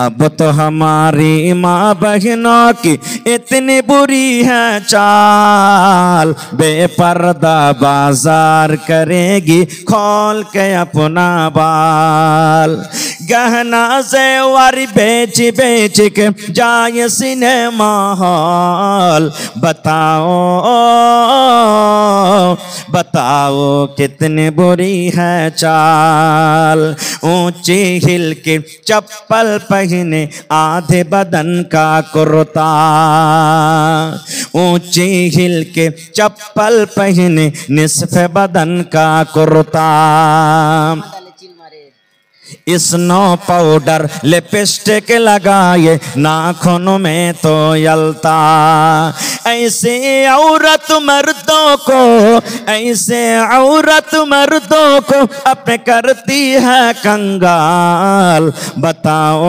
अब तो हमारी माँ बहनों की इतनी बुरी है चाल, बेपर्दा बाजार करेगी खोल के अपना बाल। गहना ज़ेवर बेच बेच के जाए सिनेमा हॉल। बताओ बताओ कितनी बुरी है चाल। ऊंची हिल के चप्पल पहने आधे बदन का कुर्ता, ऊंची हिल के चप्पल पहने निस्फ बदन का कुर्ता। स्नो पाउडर लिपस्टिक लगाए नाखूनों में तो यलता। ऐसे औरत मर्दों को, ऐसे औरत मर्दों को अपने करती है कंगाल। बताओ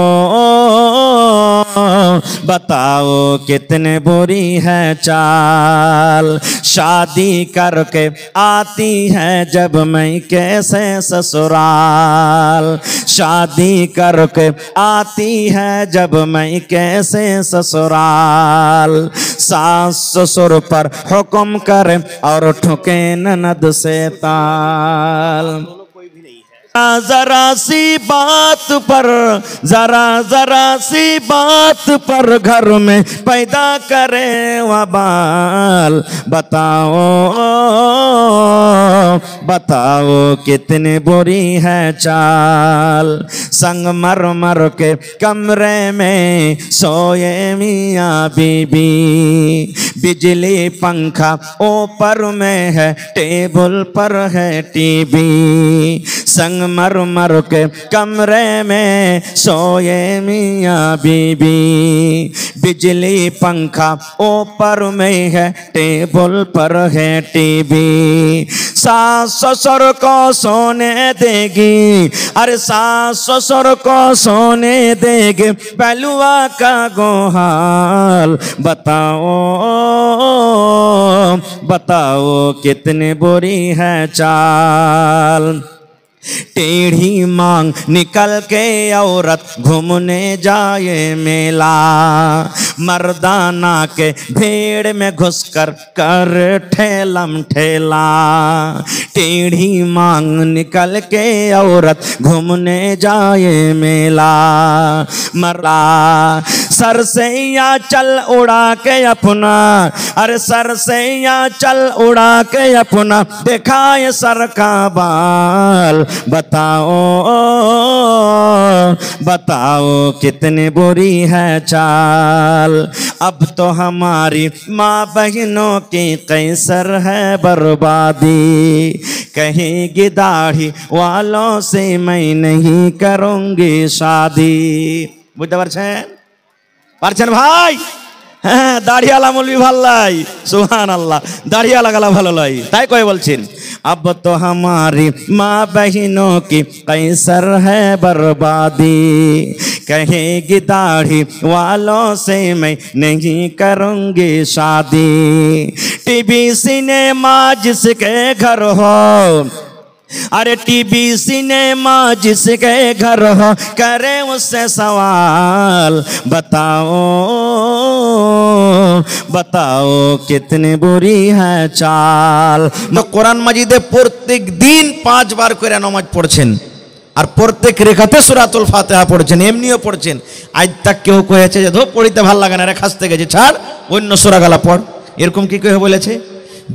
बताओ कितने बुरी है चाल। शादी करके आती है जब मैं कैसे ससुराल, शादी करके आती है जब मैं कैसे ससुराल। सास ससुर पर हुक्म करे और ठुके ननद से ताल। जरा सी बात पर, जरा सी बात पर घर में पैदा करे वबाल। बताओ बताओ कितनी बुरी है चाल। संगमरमर के कमरे में सोए मियाँ बीबी, बिजली पंखा ऊपर में है टेबल पर है टीवी। संगमरमर के कमरे में सोए मियाँ बीबी, बिजली पंखा ऊपर में है टेबल पर है टीवी। सास ससुर को सोने देगी, अरे सास ससुर को सोने देगी पहलुआ का गोहाल। बताओ बताओ कितनी बुरी है चाल। टेढ़ी मांग निकल के औरत घूमने जाए मेला, मर्दाना के भीड़ में घुसकर कर ठेलम ठेला। टेढ़ी मांग निकल के औरत घूमने जाए मेला, मर्दा सर से या चल उड़ा के अपना, अरे सर से या चल उड़ा के अपना दिखाए सर का बाल। बताओ बताओ कितनी बुरी है चाल। अब तो हमारी माँ बहनों की कैसर है बर्बादी। कहेगी दाढ़ी वालों से मैं नहीं करूँगी शादी। बुझते पारছেন भाई? হ্যাঁ, দাড়িওয়ালা মৌলবি ভালো লাই, সুবহানাল্লাহ, দাড়িওয়ালা গালা ভালো লাই, তাই কই বলছেন। अब तो हमारी माँ बहनों की कैसर है बर्बादी। कहेगी दाढ़ी वालों से मैं नहीं करूँगी शादी। टीवी सिनेमा जिसके घर हो, अरे टीवी सिनेमा जिसके घर हो करे उससे सवाल। बताओ बताओ कितनी बुरी है चाल। तो कुरान मजीदे प्रत्येक दिन 5 बार করে নামাজ পড়ছেন আর প্রত্যেক রেখাতে সূরাতুল ফাতিহা পড়ছেন, এমনিও পড়ছেন। আজ তক কেউ কয়েছে যে ধো পড়িতে ভালো লাগে না রে, খাসতে গেছে, ছাড় অন্য সূরাগুলো পড়, এরকম কি কেউ বলেছে?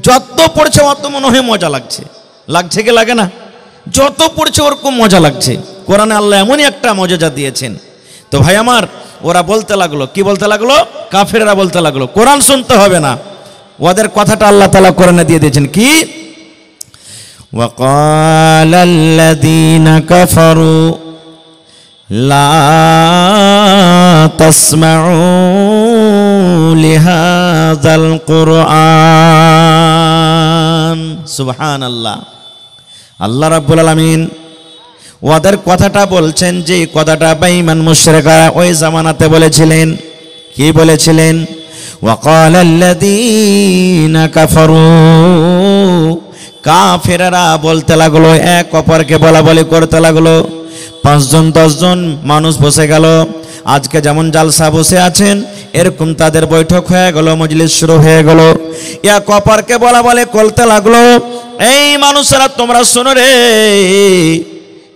যত পড়ছে অত মনে হয় মজা লাগছে, লাগছে কি লাগে না? যত পড়ছে ওরকম মজা লাগছে। কোরআনে আল্লাহ এমনই একটা মজা দিয়েছেন। তো ভাই আমার, ওরা বলতে লাগলো, কি বলতে লাগলো? কাফেররা বলতে লাগলো কোরআন শুনতে হবে না। ওদের কথাটা আল্লাহ তাআলা কোরআনে দিয়ে দিয়েছেন কি? ওয়াকালাল্লাযীনা কাফারু লা তাসমাউ লিহাযাল কুরআন। সুবহানাল্লাহ। আল্লাহ রাব্বুল আলামিন ওদের কথাটা বলছেন যে কথাটা বেঈমান মুশরিকরা ওই জামানাতে বলেছিলেন। কি বলেছিলেন? ওয়াকালাল্লাযীনা কাফারু, কাফেররা বলতে লাগলো, এক অপরকে বলা বলি করতে লাগলো। 5 জন 10 জন মানুষ বসে গেল আজকে যেমন জালসা বসে আছেন, এরকম তাদের বৈঠক হয়ে গেল, মজলিস শুরু হয়ে গেল। ইয়া কপারকে বলা বলে বলতে লাগলো, এই মানুষেরা তোমরা শোনো রে,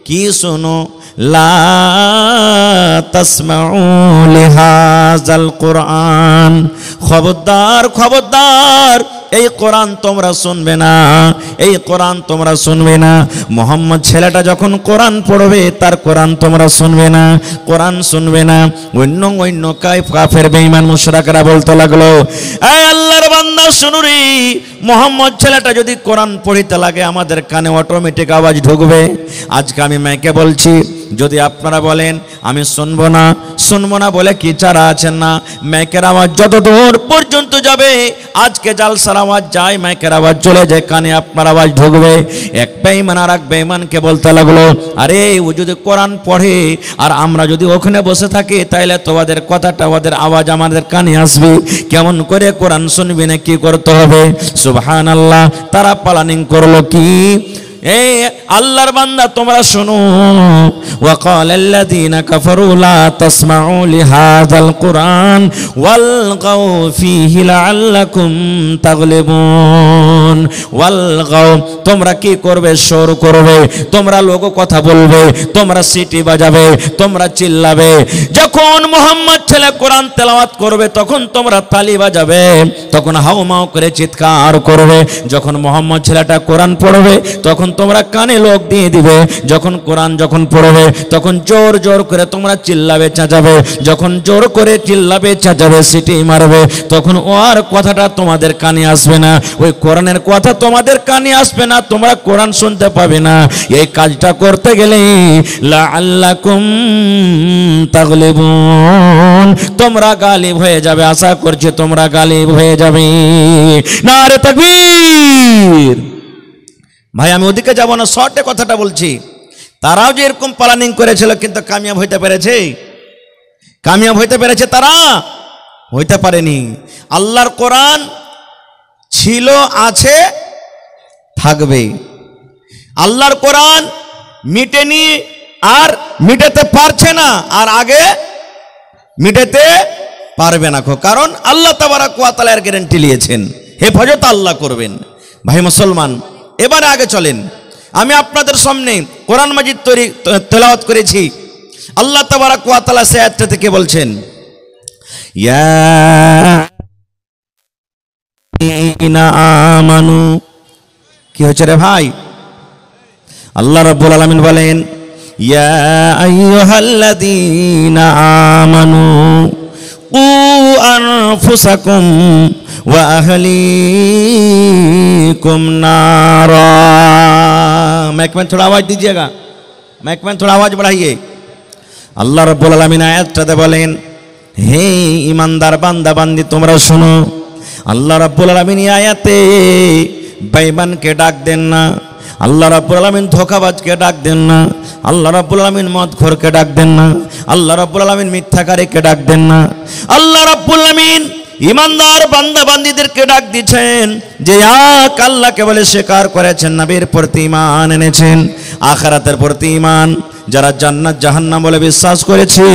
কি শোনো, লা তাসমাউ লিহাযাল কুরআন, খবরদার খবরদার, এই কোরআন তোমরা শুনবে না, এই কোরআন তোমরা শুনবে না। মোহাম্মদ ছেলেটা যখন কোরআন পড়বে, তার কোরআন তোমরা শুনবে না, কোরআন শুনবে না। অন্য অন্য কাফের বেঈমান মুশরিকরা বলতে লাগলো, এই আল্লাহর বান্দা শুনুরি, মোহাম্মদ ছেলেটা যদি কোরআন পড়িতে লাগে আমাদের কানে অটোমেটিক আওয়াজ ঢুকবে। আজকে আমি মাইকে বলছি, যদি আপনারা বলেন আমি শুনবো না শুনবো না বলে কি চারা আছেন না, মাইকের আওয়াজ যত দূর পর্যন্ত যাবে, আজকে জালসার আওয়াজ যায়, মাইকের আওয়াজ চলে যায়, কানে আপনার আওয়াজ ঢুকবে। এক বেঈমান আর এক বেঈমানকে বলতে লাগলো, আরে ও যদি কোরআন পড়ে আর আমরা যদি ওখানে বসে থাকি, তাইলে তোমাদের কথাটা, ওদের আওয়াজ আমাদের কানে আসবে, কেমন করে কোরআন শুনবি না, কি করতে হবে? সুবহানাল্লাহ। তারা প্ল্যানিং করলো কি, এই আল্লাহর বান্দা তোমরা শোনো, ওয়াকালাল্লাযীনা কাফারু লা তাসমাউ লিহাযাল কুরআন ওয়ালগাউ ফীহি লাআল্লাকুম তাগলিবুন। ওয়ালগাউ, তোমরা কি করবে? সুর করবে, তোমরা লোক কথা বলবে, তোমরা সিটি বাজাবে, তোমরা চিল্লাবে। যখন মুহাম্মদ ছেলে কোরআন তেলাওয়াত করবে তখন তোমরা তালি বাজাবে, তখন হাউমাউ করে চিৎকার করবে। যখন মুহাম্মদ ছেলেটা কোরআন পড়বে তখন তোমরা কানে লোক দিয়ে দিবে। যখন কোরআন যখন পড়বে তখন জোর জোর করে তোমরা চিল্লাবে, চেঁচাবে। যখন জোর করে চিল্লাবে, চেঁচাবে, সিটি মারবে, তখন ওর কথাটা তোমাদের কানে আসবে না, ওই কোরআনের কথা তোমাদের কানে আসবে না, তোমরা কোরআন শুনতে পাবে না। এই কাজটা করতে গেলে লাআল্লাকুম তাগলিবুন, তোমরা গালিব হয়ে যাবে। আশা করছি তোমরা গালিব হয়ে যাবে। নারে তাকবীর। ভাই আমি ওদিকে যাব না, শর্টে কথাটা বলছি। তারাও যে এরকম প্ল্যানিং করেছিল, কিন্তু কামিয়াব হইতে পেরেছে? কামিয়াব হইতে পেরেছে? তারা হইতে পারেনি। আল্লাহর কোরআন ছিল, আছে, থাকবে। আল্লাহর কোরআন মিটেনি, আর মিটাতে পারছে না, আর আগে মিটাতে পারবে না, কারণ আল্লাহ তাবারাক ওয়া তাআলা এর গ্যারান্টি নিয়েছেন, হেফাজত আল্লাহ করবেন। ভাই মুসলমান, এবারে আগে চলেন। আমি আপনাদের সামনে কোরআন মাজিদ তেলাওয়াত করেছি। আল্লাহ তাবারাক ওয়া তাআলা সে আয়াতটা থেকে বলছেন, ইয়া আইয়ুহাল্লাযীনা আমানু। কি হচ্ছে রে ভাই? আল্লাহ রাব্বুল আলামিন বলেন, ইয়া আইয়ুহাল্লাযীনা আমানু কু আনফুসাকুম ওয়া अहलीकुम नारा। माइक में थोड़ा आवाज दीजिएगा, माइक में थोड़ा आवाज बढ़ाइए। अल्लाह रब्बुल आलमीन आयतটাতে বলেন, হে ঈমানদার বান্দা বান্দি তোমরা শোনো। আল্লাহ রাব্বুল আলামিন এই আয়াতে বেঈমানকে ডাক দেন না, আল্লাহ রাব্বুল আলামিন ধোঁকাবাজকে ডাক দেন না, আল্লাহ রাব্বুল আলামিন মদখোরকে ডাক দেন না, আল্লাহ রাব্বুল আলামিন মিথ্যাকারীকে ডাক দেন না। আল্লাহ রাব্বুল আলামিন ইমানদার বান্দা বান্দীদেরকে ডাক দিচ্ছেন যে এক আল্লাহকে বলে স্বীকার করেছেন, নবীর প্রতি ঈমান এনেছেন, আখিরাতের প্রতি ঈমান, যারা জান্নাত জাহান্নাম বলে বিশ্বাস করেছে।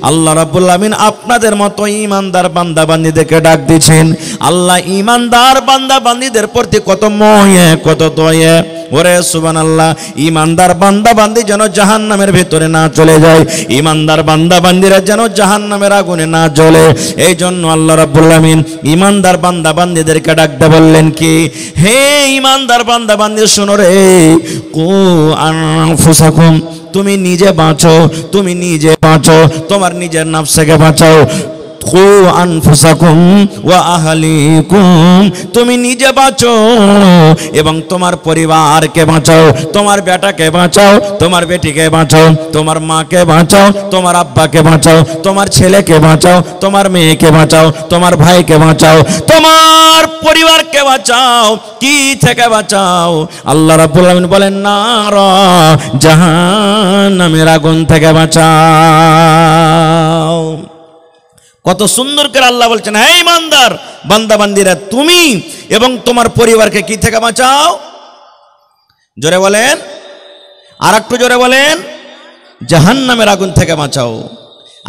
আল্লাহ রাব্বুল আলামিন আপনাদের মতো ঈমানদার বান্দা বান্দীদেরকে ডাক দিচ্ছেন। আল্লাহ ঈমানদার বান্দা বান্দীদের প্রতি কত মহয়া, কত দয়া। ওরে সুবহানাল্লাহ। ঈমানদার বান্দা বান্দি যেন জাহান্নামের ভিতরে না চলে যায়, ঈমানদার বান্দা বান্দিরা যেন জাহান্নামের আগুনে না জ্বলে। এই জন্য আল্লাহ রাব্বুল আলামিন ঈমানদার বান্দা বান্দিদেরকে ডাকতে বললেন কি, হে ঈমানদার বান্দা বান্দি শোনো রে, কু আনফুসাকুম, তুমি নিজে বাঁচো, তুমি নিজে বাঁচো, তোমার নিজের নফসকে বাঁচাও। কু আনফুসাকুম ওয়া আহলিকুম, তুমি নিজে বাঁচো এবং তোমার পরিবারকে বাঁচাও, তোমার বেটাকে বাঁচাও, তোমার বেটিকে বাঁচাও, তোমার মাকে বাঁচাও, তোমার আব্বাকে বাঁচাও, তোমার ছেলেকে বাঁচাও, তোমার মেয়েকে বাঁচাও, তোমার ভাইকে বাঁচাও, তোমার পরিবারকে বাঁচাও। কি থেকে বাঁচাও? আল্লাহ রাব্বুল আলামিন বলেন, নার, জাহান্নামের আগুন থেকে বাঁচাও। কত সুন্দর করে আল্লাহ বলছেন, হে ঈমানদার বান্দা বান্দিরা, তুমি এবং তোমার পরিবারকে কি থেকে বাঁচাও? জোরে বলেন, আর একটু জোরে বলেন, জাহান্নামের আগুন থেকে বাঁচাও।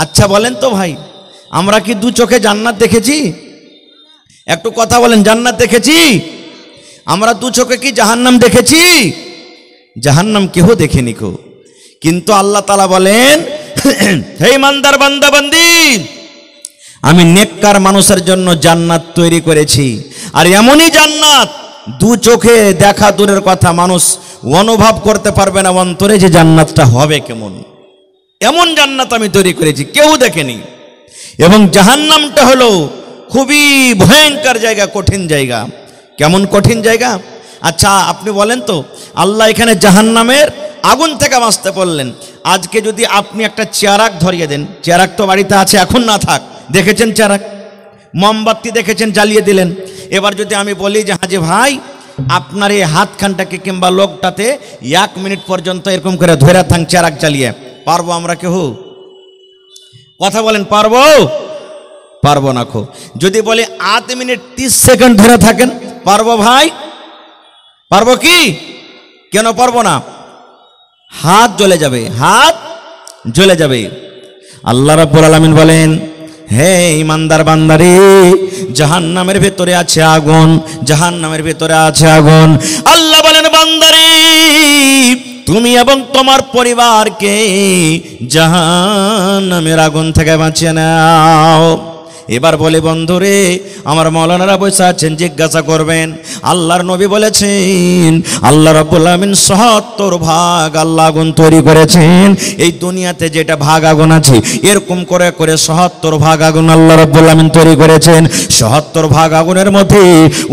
আচ্ছা বলেন তো ভাই, আমরা কি দু চোখে জান্নাত দেখেছি? একটু কথা বলেন, জান্নাত দেখেছি? আমরা দু চোখে কি জাহান্নাম দেখেছি? জাহান্নাম কেহ দেখেনি কো। কিন্তু আল্লাহ তাআলা বলেন, হে ইমানদার বান্দা বান্দি, আমি নেককার মানুষের জন্য জান্নাত তৈরি করেছি। আর এমনই জান্নাত দু চোখে দেখা দূরের কথা, মানুষ অনুভব করতে পারবে না অন্তরে যে জান্নাতটা হবে কেমন। এমন জান্নাত আমি তৈরি করেছি, কেউ দেখেনি। এবং জাহান্নামটা হলো খুবই ভয়ঙ্কর জায়গা, কঠিন জায়গা। কেমন কঠিন জায়গা? আচ্ছা আপনি বলেন তো, আল্লাহ এখানে জাহান্নামের আগুন থেকে বাঁচতে বললেন। আজকে যদি আপনি একটা চেরাক ধরিয়ে দেন, চেরাক তো বাড়িতে আছে, এখন না থাক, দেখেছেন চেরাক, মোমবাতি দেখেছেন, জ্বালিয়ে দিলেন। এবার যদি আমি বলি যে হাজি ভাই, আপনার এই হাতখানটাকে কিংবা লোকটাতে 1 মিনিট পর্যন্ত এরকম করে ধরে থাক চেরাক জ্বালিয়ে, পারবো আমরা কেউ? কথা বলেন, পারবো? পারবো না খো। যদি বলে 8 মিনিট 30 সেকেন্ড ধরে থাকেন, পারবো ভাই? পারবো কি? কেন পারবো না? হাত জ্বলে যাবে, হাত জ্বলে যাবে। আল্লাহ রাব্বুল আলামিন বলেন, হে ইমানদার বান্দারে, জাহান্নামের ভেতরে আছে আগুন, জাহান্নামের ভেতরে আছে আগুন। আল্লাহ বলেন, বান্দারে তুমি এবং তোমার পরিবারকে জাহান্নামের আগুন থেকে বাঁচিয়ে নাও। এবার বলে, বন্ধুরে আমার মাওলানারা বসে আছেন, জিজ্ঞাসা করবেন। আল্লাহর নবী বলেছেন, আল্লাহ রাব্বুল আলামিন ৭০ ভাগ আল্লাহ আগুন তৈরি করেছেন। এই দুনিয়াতে যেটা ভাগ আগুন আছে, এরকম করে করে ৭০ ভাগ আগুন আল্লাহ রাব্বুল আলামিন তৈরি করেছেন। ৭০ ভাগ আগুনের মধ্যে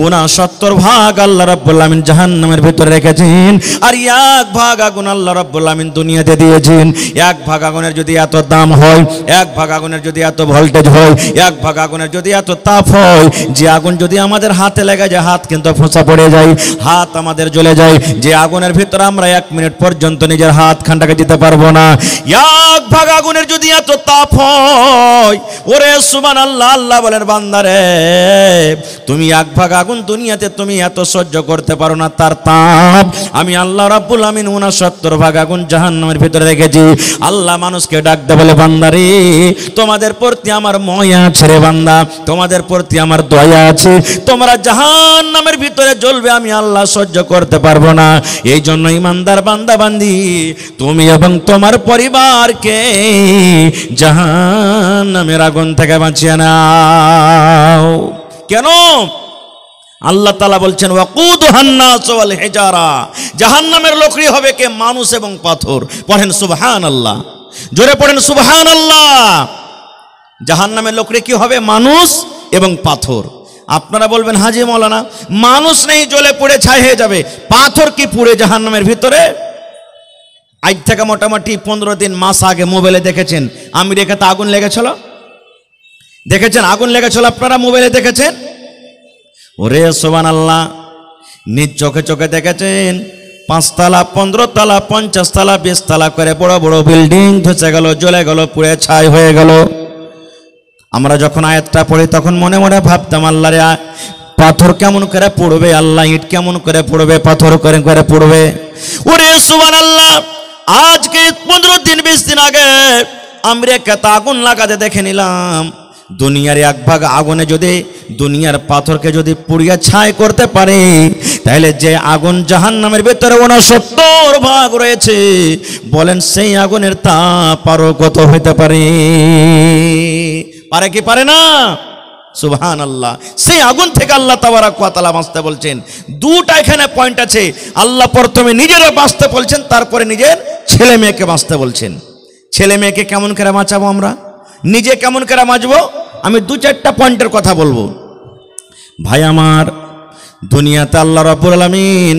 ৬৯ ভাগ আল্লাহ রাব্বুল আলামিন জাহান্নামের ভিতরে রেখেছেন। আর 1 ভাগ আগুন আল্লাহ রাব্বুল আলামিন দুনিয়াতে দিয়েছেন। 1 ভাগ আগুনের যদি এত দাম হয়, 1 ভাগ আগুনের যদি এত ভোল্টেজ হয়, 1 ভাগ আগুনের যদি এত তাপ হয়, যে আগুন যদি আমাদের হাতে লেগে যায়, হাত কিন্তু ফোঁসা পড়ে যায়, হাত আমাদের জ্বলে যায়। যে আগুনের ভিতরে আমরা 1 মিনিট পর্যন্ত নিজের হাত খানটাকে দিতে পারবো না। 1 ভাগ আগুনের যদি এত তাপ হয়, ওরে সুবহানাল্লাহ, আল্লাহ বলেন, বান্দারে তুমি 1 ভাগ আগুন দুনিয়াতে তুমি এত সহ্য করতে পারো না, তার তাপ আমি আল্লাহ রাব্বুল আমিন 69 ভাগ আগুন জাহান্নামের ভিতরে রেখেছি। আল্লাহ মানুষকে ডাকতে বলে, বান্দারে তোমাদের প্রতি আমার মায়া আছে রে বান্দা, তোমাদের প্রতি আমার দয়া আছে, তোমরা জাহান্নামের ভিতরে জ্বলবে, আমি আল্লাহ সহ্য করতে পারবো না। এই জন্য ইমানদার বান্দা বান্দি, তুমি এবং তোমার পরিবারকে জাহান্নামের আগুন থেকে বাঁচিয়ে নাও। কেন? আল্লাহ তাআলা বলছেন, ওয়াকুদুহান নাস ওয়াল হিজারা, জাহান্নামের লোকরি হবে কে? মানুষ এবং পাথর। পড়েন সুবহানাল্লাহ, জোরে পড়েন সুবহানাল্লাহ। জাহান্নামের লোকরে কি হবে? মানুষ এবং পাথর। আপনারা বলবেন, হাজি মাওলানা মানুষ নেই, জ্বলে পুড়ে ছাই হয়ে যাবে, পাথর কি পুড়ে জাহান্নামের ভিতরে? আজ থেকে মোটামুটি 15 দিন মাস আগে মোবাইলে দেখেছেন আমেরিকাতে আগুন লেগেছিল, দেখেছেন? আগুন লেগেছিল, আপনারা মোবাইলে দেখেছেন? ওরে সুবহানাল্লাহ, নিজ চোখে চোখে দেখেছেন। 5 তলা, 15 তলা, 50 তলা, 20 তলা করে বড় বড় বিল্ডিং ধসে গেল, জ্বলে গেল, পুড়ে ছাই হয়ে গেল। আমরা যখন আয়াতটা পড়ি তখন মনে মনে ভাবতাম, আল্লাহ রে পাথর কেমন করে পড়বে, আল্লাহ ইট কেমন করে পড়বে, পাথর করে করে পড়বে। ওরে সুবহানাল্লাহ, আজকে 15 দিন 20 দিন আগে আমেরিকাতে আগুন লাগাতে দেখে নিলাম। দুনিয়ার 1 ভাগ আগুনে যদি দুনিয়ার পাথরকে যদি পুড়িয়ে ছাই করতে পারে, তাহলে যে আগুন জাহান্নামের ভিতরে 69 ভাগ রয়েছে, বলেন সেই আগুনের তাপ আরো কত হইতে পারে? পারে কি পারে না? সুবহানাল্লাহ। সেই আগুন থেকে আল্লাহ তাবারাক ওয়া তাআলা বাঁচতে বলছেন। দুটা এখানে পয়েন্ট আছে। আল্লাহ প্রথমে নিজেরা বাঁচতে বলছেন, তারপরে নিজের ছেলে মেয়েকে বাঁচতে বলছেন। ছেলে মেয়েকে কেমন করে বাঁচাবো আমরা, নিজে কেমন করে বাঁচবো, আমি 2-4টা পয়েন্টের কথা বলবো। ভাই আমার, দুনিয়াতে আল্লাহ রাব্বুল আলামিন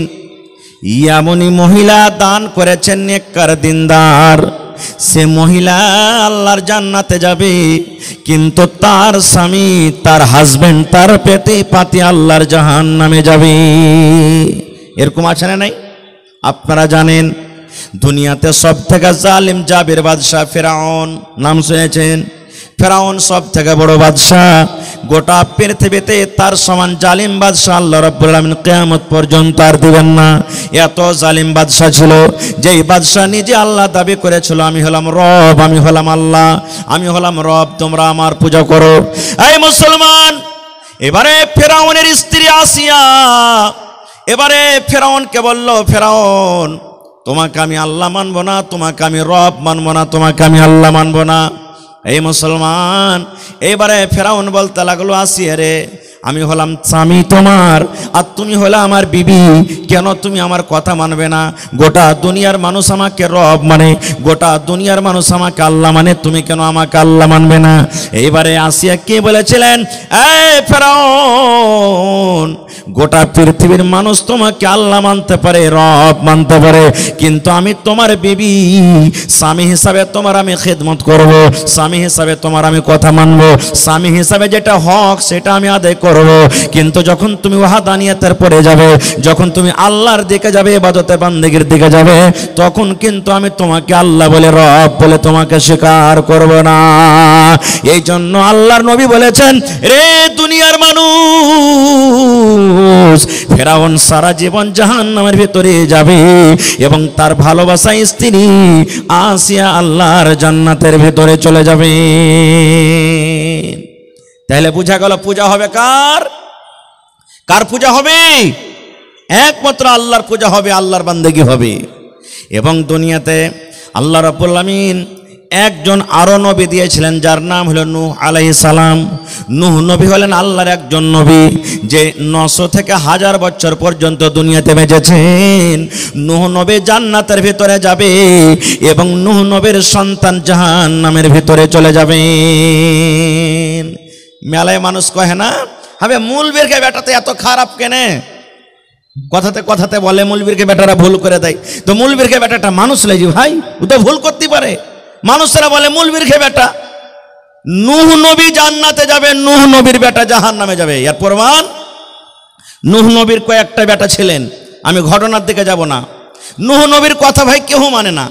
এমনই মহিলা দান করেছেন, নেককার দিনদার, সে মহিলা আল্লাহর জান্নাতে যাবে, কিন্তু তার স্বামী, তার হাজবেন্ড, তার পেটে পাতি আল্লাহর জাহান্নামে যাবে। এরকম আছে না নাই? আপনারা জানেন দুনিয়াতে সব থেকে জালিম জাবির বাদশাহ ফেরাউন, নাম শুনেছেন? ফেরাউন সব থেকে বড় বাদশাহ। গোটা পৃথিবীতে তার সমান জালিম বাদশাহ আল্লাহ রাব্বুল আলামিন কিয়ামত পর্যন্ত আর দিবেন না। এত জালিম বাদশাহ ছিল, যেই বাদশাহ নিজে আল্লাহ দাবি করেছিল আমি হলাম রব, আমি হলাম আল্লাহ, আমি হলাম রব, তোমরা আমার পূজা করো। এই মুসলমান, এবারে ফেরাউনের স্ত্রী আসিয়া এবারে ফেরাউনকে বলল, ফেরাউন তোমাকে আমি আল্লাহ মানবো না, তোমাকে আমি রব মানবো না, তোমাকে আমি আল্লাহ মানবো না। এই মুসলমান, এবারে ফেরাউন বলতে লাগলো, আসিয়া রে আমি হলাম স্বামী তোমার আর তুমি হলে আমার বিবি, কেন তুমি আমার কথা মানবে না? গোটা দুনিয়ার মানুষ আমাকে রব মানে, গোটা দুনিয়ার মানুষ আমাকে আল্লাহ মানে, তুমি কেন আমাকে আল্লাহ মানবে না? এইবারে আসিয়া কে বলেছিলেন, এই ফেরাউন গোটা পৃথিবীর মানুষ তোমাকে আল্লাহ মানতে পারে, রব মানতে পারে, কিন্তু আমি তোমার বিবি, স্বামী হিসাবে তোমার আমি খেদমত করব, স্বামী হিসাবে তোমার আমি কথা মানব, স্বামী হিসাবে যেটা হক সেটা আমি আদায় করব। কিন্তু যখন তুমি ওয়াহদানিয়াতের পরে যাবে, যখন তুমি আল্লাহর দিকে যাবে, ইবাদতে বান্দেগীর দিকে যাবে, তখন কিন্তু আমি তোমাকে আল্লাহ বলে, রব বলে তোমাকে স্বীকার করব না। এই জন্য আল্লাহর নবী বলেছেন, রে দুনিয়ার মানুষ, ফেরাউন সারা জীবন জাহান্নামের ভিতরে যাবে এবং তার ভালোবাসা স্ত্রী আসিয়া আল্লাহর জান্নাতের ভিতরে চলে যাবে। তাহলে বুঝা গেল পূজা হবে কার? কার পূজা হবে? একমাত্র আল্লাহর পূজা হবে, আল্লাহর বান্দেগী হবে। এবং দুনিয়াতে আল্লাহ রাব্বুল আলামিন একজন আরো নবী দিয়েছিলেন, যার নাম হলো নূহ আলাইহিস সালাম। নূহ নবী হলেন আল্লাহর একজন নবী, যে 900 থেকে 1000 বছর পর্যন্ত দুনিয়াতে বেঁচেছেন। নূহ নবী জান্নাতের ভিতরে যাবে এবং নূহ নবীর সন্তান জাহান্নামের ভিতরে চলে যাবেন। মেলায় মানুষ কহে না, হবে মূলবীরকে বেটাতে এত খারাপ কেনে? কথাতে কথাতে বলে মূলবীরকে বেটারা ভুল করে দেয়। তো মূলবীরকে বেটাটা মানুষ লেজি ভাই, ও তো ভুল করতে পারে। মানুষরা বলে মূলবীরকে বেটা। নূহ নবী জান্নাতে যাবে, নূহ নবীর বেটা জাহান্নামে যাবে। এর প্রমাণ, নূহ নবীর কয়েকটা বেটা ছিলেন, আমি ঘটনার দিকে যাব না। নূহ নবীর কথা ভাই কেউ মানে না,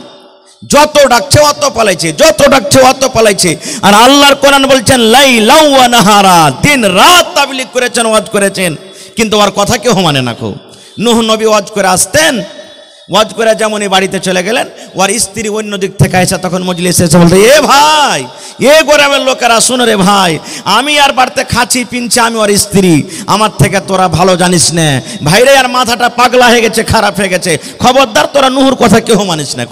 যত ডাকছে অত পালাইছে, যত ডাকছে অত পালাইছে। আর আল্লাহর কোরআন বলছেন লাইলা ওয়া নাহারা, দিন রাত তাবলীগ করেছেন, ওয়াজ করেছেন, কিন্তু ওর কথা কেউ মানে না। নূহ নবী ওয়াজ করে আসতেন, ওয়াজ করে যেমনই বাড়িতে চলে গেলেন, ওর স্ত্রী অন্য দিক থেকে এসে তখন মজলিসে এসে বলতে, এ ভাই, এ গোরামের লোকেরা শুনে রে ভাই, আমি আর বাড়িতে খাচ্ছি পিনছি, আমি ওর স্ত্রী, আমার থেকে তোরা ভালো জানিস না ভাইরে, আর মাথাটা পাগলা হয়ে গেছে, খারাপ হয়ে গেছে, খবরদার তোরা নূহর কথা কেউ মানিস না।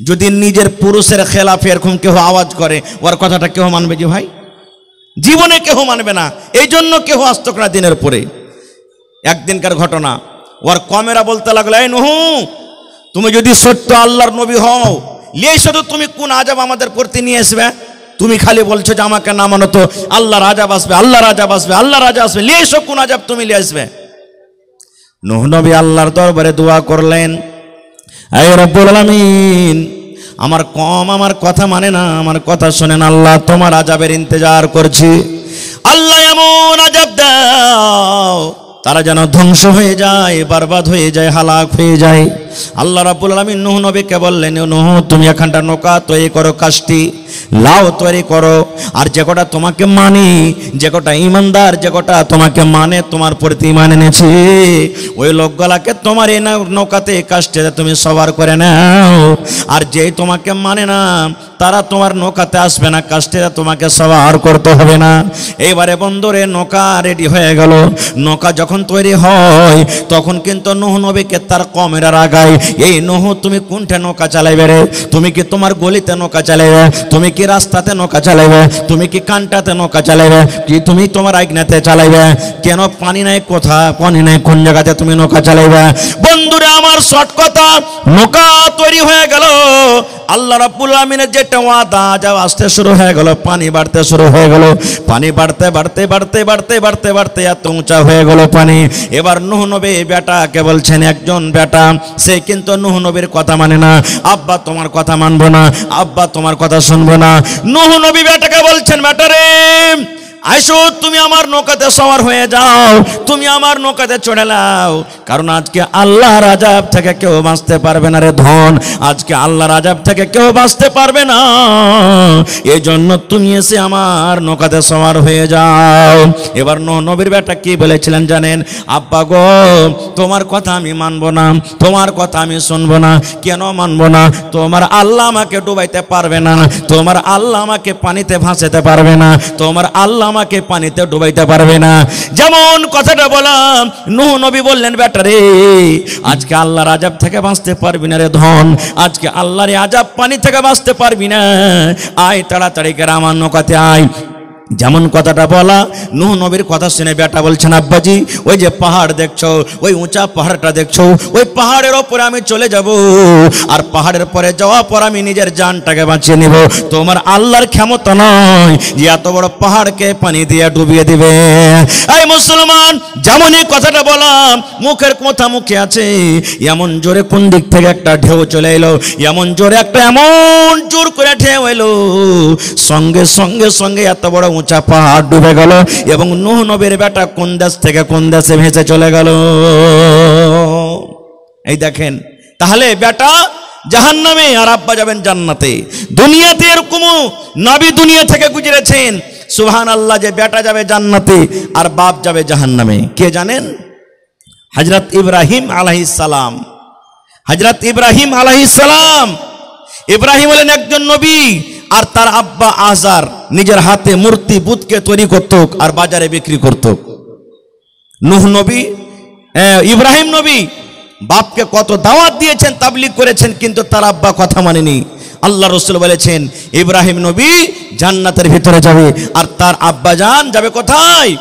যদি নিজের পুরুষের খেলাফে এরকম কেউ আওয়াজ করে, ওর কথাটা কেউ মানবে যে ভাই? জীবনে কেউ মানবে না। এই জন্য কেউ আসতো না দিনের পরে। একদিনকার ঘটনা, ওর কমেরা বলতে লাগলো, এই নূহ, তুমি যদি সত্য আল্লাহর নবী হও, লিয়ে শুধু তুমি কোন আযাব আমাদের প্রতি নিয়ে আসবে? তুমি খালি বলছো যে আমাকে না মানো তো আল্লাহর আযাব আসবে, আল্লাহর আযাব আসবে, আল্লাহর আযাব আসবে, লিয়ে এসো কোন আযাব তুমি লিয়ে আসবে? নূহ নবী আল্লাহর দরবারে দোয়া করলেন, এই রব্বুল আলামিন, আমার কম আমার কথা মানে না, আমার কথা শোনেন, আল্লাহ তোমার আযাবের ইন্তজার করছি, আল্লাহ এমন আযাব দাও তারা যেন ধ্বংস হয়ে যায়, বরবাদ হয়ে যায়, হালাক হয়ে যায়। আল্লাহ রাব্বুল আলামিন নূহ নবীকে বললেন, নূহ তুমি এখানটা নৌকা তৈরি করো, কাষ্টি লাউ তৈরি করো, আর যে কটা তোমাকে মানে, যে কটা ইমানদার, যে কটা তোমাকে মানে, তোমার প্রতি ঈমান এনেছে, ওই লোকগুলাকে তোমার এই নৌকাতে কাষ্টিতে তুমি সবার করে নাও। আর যেই তোমাকে মানে না, তারা তোমার নৌকাতে আসবে না, কাষ্টিতে তোমাকে সবার করতে হবে না। এইবারে বন্ধুরে নৌকা রেডি হয়ে গেল। নৌকা যখন তৈরি হয় তখন কিন্তু নূহ নবীকে তার কমেরা রাগায়, এই নূহ তুমি কোনটা নৌকা চালাইবে রে? তুমি কি তোমার গলিতে নৌকা চালাইবে? তুমি কি রাস্তাতে নৌকা চালাইবে? তুমি কি কানটাতে নৌকা চালাইবে? কি তুমি তোমার আইগনাতে চালাইবে? কেন পানি নাই, কোথা পানি নাই, কোন জায়গাতে তুমি নৌকা চালাইবে? বন্ধুরা আমার শর্ট কথা, নৌকা তৈরি হয়ে গেল। আল্লাহ রাব্বুল আলামিনের যেটা ওয়াদা, যা আসতে শুরু হয়ে গেল, পানি বাড়তে শুরু হয়ে গেল, পানি বাড়তে বাড়তে বাড়তে বাড়তে বাড়তে বাড়তে এত উঁচা হয়ে গেল পানি। এবার নূহ নবী বেটাকে বলছেন, একজন বেটা, সে কিন্তু নূহ নবীর কথা মানে না, আব্বা তোমার কথা মানবো না, আব্বা তোমার কথা শুনবো না। নূহ নবী বেটাকে বলছেন, বেটারে আইসো তুমি আমার নৌকাতে সওয়ার হয়ে যাও, তুমি আমার নৌকাতে চড়ে নাও, কারণ আজকে আল্লাহর আযাব থেকে কেউ বাঁচতে পারবে না রে ধন, আজকে আল্লাহর আযাব থেকে কেউ বাঁচতে পারবে না, এই জন্য তুমি এসে আমার নৌকাতে সওয়ার হয়ে যাও। এবার নবীর বেটা কি বলেছিলেন জানেন? আব্বা গো, তোমার কথা আমি মানবো না, তোমার কথা আমি শুনবো না। কেন মানবো না? তোমার আল্লাহ আমাকে ডুবাইতে পারবে না, তোমার আল্লাহ আমাকে পানিতে ভাসাতে পারবে না, তোমার আল্লাহ আমাকে পানিতে ডুবাইতে পারবে না। যেমন কথাটা বললাম, নূহ নবী বললেন বেটা রে, আজকে আল্লাহর আযাব থেকে বাঁচতে পারবি না রে ধন, আজকে আল্লাহর আযাব পানি থেকে বাঁচতে পারবি না, আয় তাড়াতাড়ি করে আমার নৌকাতে আয়। যেমন কথাটা বলা, নূহ নবীর কথা শুনে বেটা বলছেন আব্বাজি, ওই যে পাহাড় দেখছো, ওই উঁচা পাহাড়টা দেখছো, ওই পাহাড়ের ওপরে আমি চলে যাব, আর পাহাড়ের পরে যাওয়ার পর আমি নিজের জানটাকে বাঁচিয়ে নিব। তোমার আল্লাহর ক্ষমতা নয় যে এত বড় পাহাড়কে পানি দিয়ে ডুবিয়ে দিবে। এই মুসলমান, যেমনই কথাটা বললাম, মুখের কথা মুখে আছে, এমন জোরে কোন দিক থেকে একটা ঢেউ চলে এলো, এমন জোরে একটা এমন জোর করে ঢেউ এলো, সঙ্গে সঙ্গে সঙ্গে এত বড় উঁচা পাহাড় ডুবে গেল, এবং নূহ নবীর বেটা কোন দেশ থেকে কোন দেশে ভেসে চলে গেল। এই দেখেন, তাহলে বেটা জাহান্নামে আর আব্বা যাবেন জান্নাতে। দুনিয়াতে এরকম নবী দুনিয়া থেকে গুজরেছেন, সুবহানাল্লাহ, যে বেটা যাবে জান্নাতে আর বাপ যাবে জাহান্নামে। কে জানেন? হযরত ইব্রাহিম আলাইহিস সালাম। হযরত ইব্রাহিম আলাইহিস সালাম, ইব্রাহিম হলেন একজন নবী, আর তার আব্বা আজার নিজের হাতে মূর্তি বুতকে তৈরি করত আর বাজারে বিক্রি করত। নূহ নবী, ইব্রাহিম নবী বাপকে কত দাওয়াত দিয়েছেন, তাবলীগ করেছেন, কিন্তু তার আব্বা কথা মানেনি। আল্লাহ রাসূল বলেছেন ইব্রাহিম নবী জান্নাতের ভিতরে যাবে, আর তার আব্বা জান যাবে কোথায়?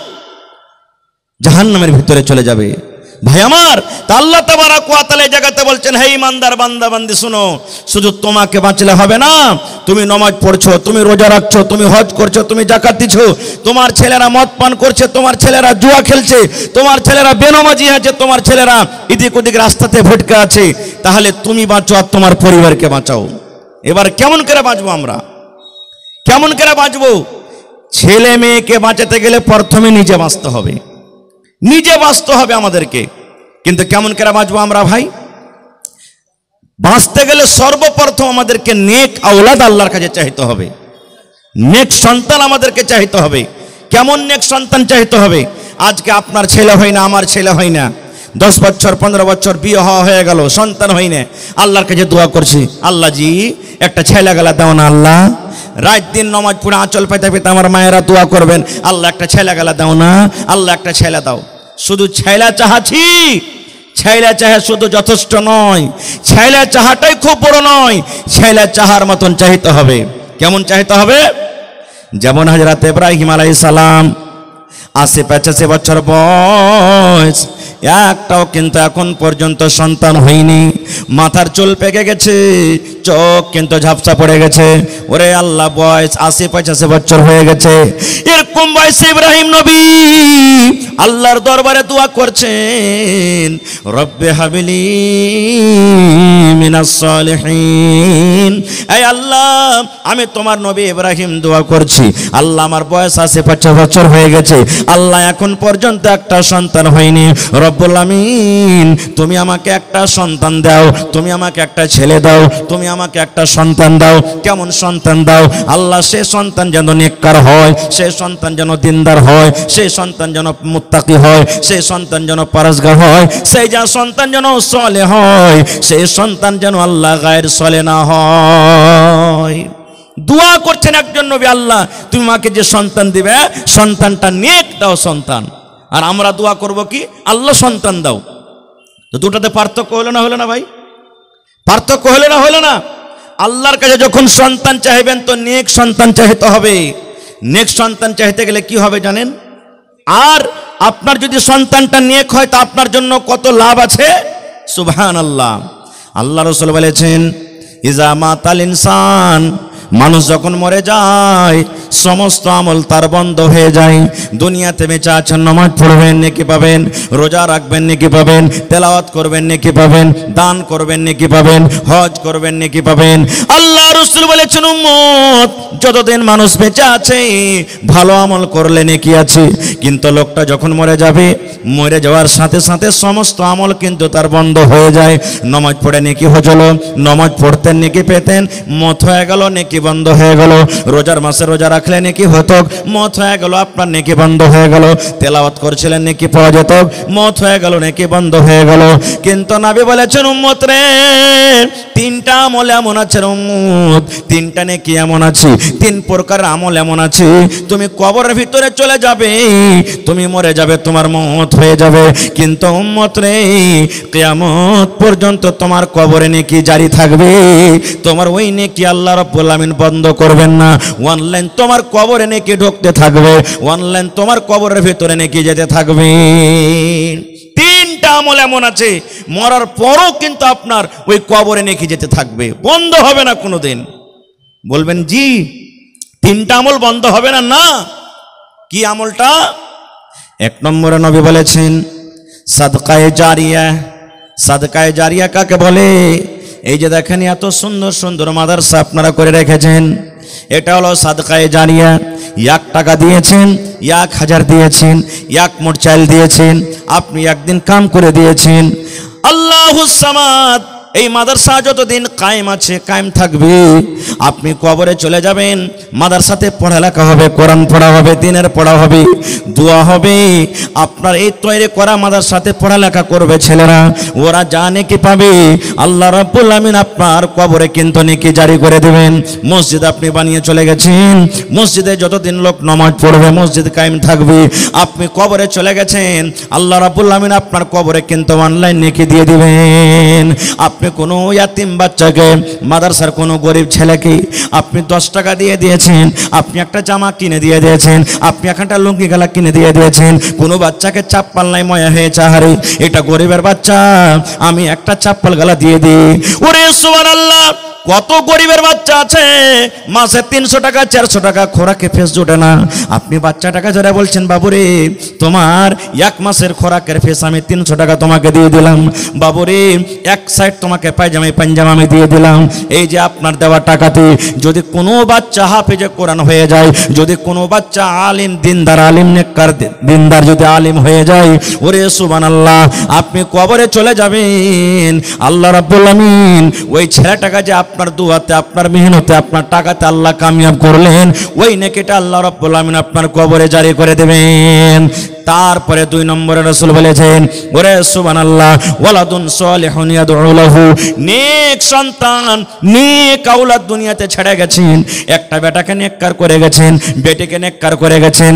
জাহান্নামের ভিতরে চলে যাবে। ভাই আমার, তা আল্লাহ তাবারাক ওয়া তাআলা এই জায়গাতে বলছেন, হে ইমানদার বান্দা বান্দি শোনো, শুধু তোমাকে বাঁচলে হবে না, তুমি নামাজ পড়ছো, তুমি রোজা রাখছো, তুমি হজ করছো, তুমি যাকাত দিছো, তোমার ছেলেরা মদ পান করছে, তোমার ছেলেরা জুয়া খেলছে, তোমার ছেলেরা বেনামাজি আছে, তোমার ছেলেরা এদিক ওদিক রাস্তাতে ভটকে আছে, তাহলে তুমি বাঁচো আর তোমার পরিবারকে বাঁচাও। এবার কেমন করে বাঁচবো আমরা? কেমন করে বাঁচবো? ছেলে মেয়েকে বাঁচাতে গেলে প্রথমে নিজে বাঁচতে হবে, নিজে বাঁচতে হবে আমাদেরকে। কিন্তু কেমন করে বাঁচবো আমরা ভাই? বাঁচতে গেলে সর্বপ্রথম আমাদেরকে নেক আওলাদ আল্লাহর কাছে চাইতে হবে, নেক সন্তান আমাদেরকে চাইতে হবে। কেমন নেক সন্তান চাইতে হবে? আজকে আপনার ছেলে হয় না, আমার ছেলে হয় না, 10 বছর 15 বছর বিয়ে হয়ে গেল, সন্তান হয় না, আল্লাহর কাছে দোয়া করছি, আল্লাহ জি একটা ছেলে গেলা দাও না আল্লাহ। রাত দিন নামাজ পড়ে আঁচল পেতে পেতে আমার মায়েরা দোয়া করবেন, আল্লাহ একটা ছেলে গেলা দাও না, আল্লাহ একটা ছেলে দাও। শুধু ছেলে চাহাছি, ছেলে চাহে শুধু যথেষ্ট নয়, ছেলে চাহাটাই খুব বড় নয়, ছেলে চাহার মতন চাইতে হবে। কেমন চাইতে হবে? যেমন হযরত ইব্রাহিম আলাইহিস সালাম 80-85 বছর বয়স, একটাও কিন্তু এখন পর্যন্ত সন্তান হয়নি, মাথার চুল পেকে গেছে, চোখ কিন্তু ঝাপসা পড়ে গেছে। ওরে আল্লাহ, বয়স 80-85 বছর হয়ে গেছে, এরকম বয়সে ইব্রাহিম নবী আল্লাহর দরবারে দোয়া করছেন, রব্বে হাবিলি মিনাস সালিহিন। এই আল্লাহ, আমি তোমার নবী ইব্রাহিম দোয়া করছি, আল্লাহ আমার বয়স 80-85 বছর হয়ে গেছে, আল্লাহ এখন পর্যন্ত একটা সন্তান হয়নি, রব্বুল আমিন তুমি আমাকে একটা সন্তান দাও, তুমি আমাকে একটা ছেলে দাও, তুমি আমাকে একটা সন্তান দাও। কেমন সন্তান দাও আল্লাহ? সে সন্তান যেন নেককার হয়, সে সন্তান যেন দিনদার হয়, সে সন্তান যেন মুত্তাকি হয়, সে সন্তান যেন পরহেজগার হয়, সেই যা সন্তান যেন সলেহ হয়, সেই সন্তান যেন আল্লাহ গায়ের সলে না হয়। দোয়া করছেন একজন নবী, আল্লাহ তুমি আমাকে যে সন্তান দিবে সন্তানটা নেক দাও সন্তান। আর আমরা দোয়া করব কি? আল্লাহ সন্তান দাও। তো দুটাতে পার্থক্য হলো না? হলো না ভাই? পার্থক্য হলো না? হলো না? আল্লাহর কাছে যখন সন্তান চাইবেন তো নেক সন্তান চাইতে হবে। নেক সন্তান চাইতে গেলে কি হবে জানেন? আর আপনার যদি সন্তানটা নেক হয় তা আপনার জন্য কত লাভ আছে, সুবহানাল্লাহ। আল্লাহ রাসূল বলেছেন, ইজা মাতাল ইনসান, মানুষ যখন মরে যায়, সমস্ত আমল তার বন্ধ হয়ে যায়। দুনিয়াতে বেঁচে আছেন, নামাজ পড়বেন নেকি পাবেন, রোজা রাখবেন নেকি পাবেন, তেলাওয়াত করবেন নেকি পাবেন, দান করবেন নেকি পাবেন, হজ করবেন নেকি পাবেন। আল্লাহ রাসূল বলেছেন উম্মত যতদিন মানুষ বেঁচে আছে ভালো আমল করলে নেকি আছে, কিন্তু লোকটা যখন মরে যাবে, মরে যাওয়ার সাথে সাথে সমস্ত আমল কিন্তু তার বন্ধ হয়ে যায়। নামাজ পড়ে নেকি হলো, নামাজ পড়তেন নেকি পেতেন, মত হয়ে গেল নেকি বন্ধ হয়ে গেল। রোজার মাসে রোজা রাখলে নেকি হতো, মত হয়ে গেল আপনার নেকি বন্ধ হয়ে গেল। তেলাওয়াত করছিলেন নেকি পাওয়া যেত, মত হয়ে গেল নেকি বন্ধ হয়ে গেল। কিন্তু নবী বলেছেন উম্মত রে, তিনটা আমল এমন আছে উম্মত, তিনটা নেকি এমন আছে, তিন প্রকার আমল এমন আছে, তুমি কবরের ভিতরে চলে যাবে, তুমি মরে যাবে, তোমার মত হয়ে যাবে, কিন্তু উম্মত রে কিয়ামত পর্যন্ত তোমার কবরে নেকি জারি থাকবে, তোমার ওই নেকি আল্লাহ রাব্বুল আলামিন বন্ধ করবেন না। অনলাইন তোমার কবরে নেকি ঢুকতে থাকবে, অনলাইন তোমার কবরের ভিতরে নেকি যেতে থাকবে। তিনটা আমল এমন আছে মরার পরও কিন্তু আপনার ওই কবরে নেকি যেতে থাকবে, বন্ধ হবে না কোনোদিন। বলবেন জি তিনটা আমল বন্ধ হবে না? না। কি আমলটা? এক নম্বরে নবী বলেছেন সাদকায়ে জারিয়া। সাদকায়ে জারিয়া কাকে বলে? এই যে দেখেন এত সুন্দর সুন্দর মাদ্রাসা আপনারা করে রেখেছেন, এটা হলো সাদকায়ে জারিয়া। 1 টাকা দিয়েছেন, 1000 দিয়েছেন, 1 মুঠ চাল দিয়েছেন, আপনি একদিন কাম করে দিয়েছেন। আল্লাহুস সামাদ, এই মাদ্রাসা যতদিন কায়েম আছে কায়েম থাকবে। আপনি কবরে চলে যাবেন, মাদ্রাসাতে পড়ালেখা হবে, কোরআন পড়া হবে, দিনের পড়া হবে, দোয়া হবে। আপনার এই তৈরি করা মাদ্রাসাতে পড়ালেখা করবে ছেলেরা, ওরা যা নেকি পাবে আল্লাহ রাব্বুল আমিন আপনার কবরে কিন্তু নেকি জারি করে দেবেন। মসজিদ আপনি বানিয়ে চলে গেছেন, মসজিদে যতদিন লোক নামাজ পড়বে মসজিদ কায়েম থাকবে। আপনি কবরে চলে গেছেন, আল্লাহ রাব্বুল আমিন আপনার কবরে কিন্তু অনলাইন নেকি দিয়ে দিবেন। আপনি কোনো ইয়াতিম বাচ্চাকে, মাদ্রাসার কোনো গরিব ছেলেকে আপনি 10 টাকা দিয়ে দিয়েছেন, আপনি একটা জামা কিনে দিয়ে দিয়েছেন, আপনি একটা লুঙ্গি গালা কিনে দিয়ে দিয়েছেন। কোনো বাচ্চাকে চাপ্পাল নাই ময়া হয়েছে, হারে এটা গরিবের বাচ্চা, আমি একটা চাপ্পাল গালা দিয়ে দিই। ওরে সুবহানাল্লাহ, কত গরিবের বাচ্চা আছে মাসে 300 টাকা 400 টাকা খোরাকে ফেস জোটে না। আপনি বাচ্চাটাকে ধরে বলছেন বাবুরে তোমার 1 মাসের খোরাকের ফেস আমি 300 টাকা তোমাকে দিয়ে দিলাম, বাবুরে 1 সাইড তোমাকে পায়জামা আমি দিয়ে দিলাম। এই যে আপনার দেওয়া টাকাতে যদি কোনো বাচ্চা হাফেজে কোরআন হয়ে যায়, যদি কোনো বাচ্চা আলিম দিনদার, আলিম নেককার দিনদার যদি আলিম হয়ে যায়, ওরে সুবহানাল্লাহ, আপনি কবরে চলে যাবেন, আল্লাহ রাব্বুল আমিন ওই ছেলেটাকে যে আপনার দুয়াতে, আপনার মেহনতে, আপনার টাকাতে আল্লাহ কামিয়াব করলেন, ওই নেকিটা আল্লাহ রাব্বুল আমিন আপনার কবরে জারি করে দেবেন। তারপরে 2 নম্বরে রাসূল বলেছেন ওরে সুবহানাল্লাহ, ওয়ালাদুন সালিহুন ইয়াদউ লাহু, নেক সন্তান, নেক আওলাদ দুনিয়াতে ছেড়ে গেছেন। একটা বেটাকে নেককার করে গেছেন, বেটিকে নেককার করে গেছেন,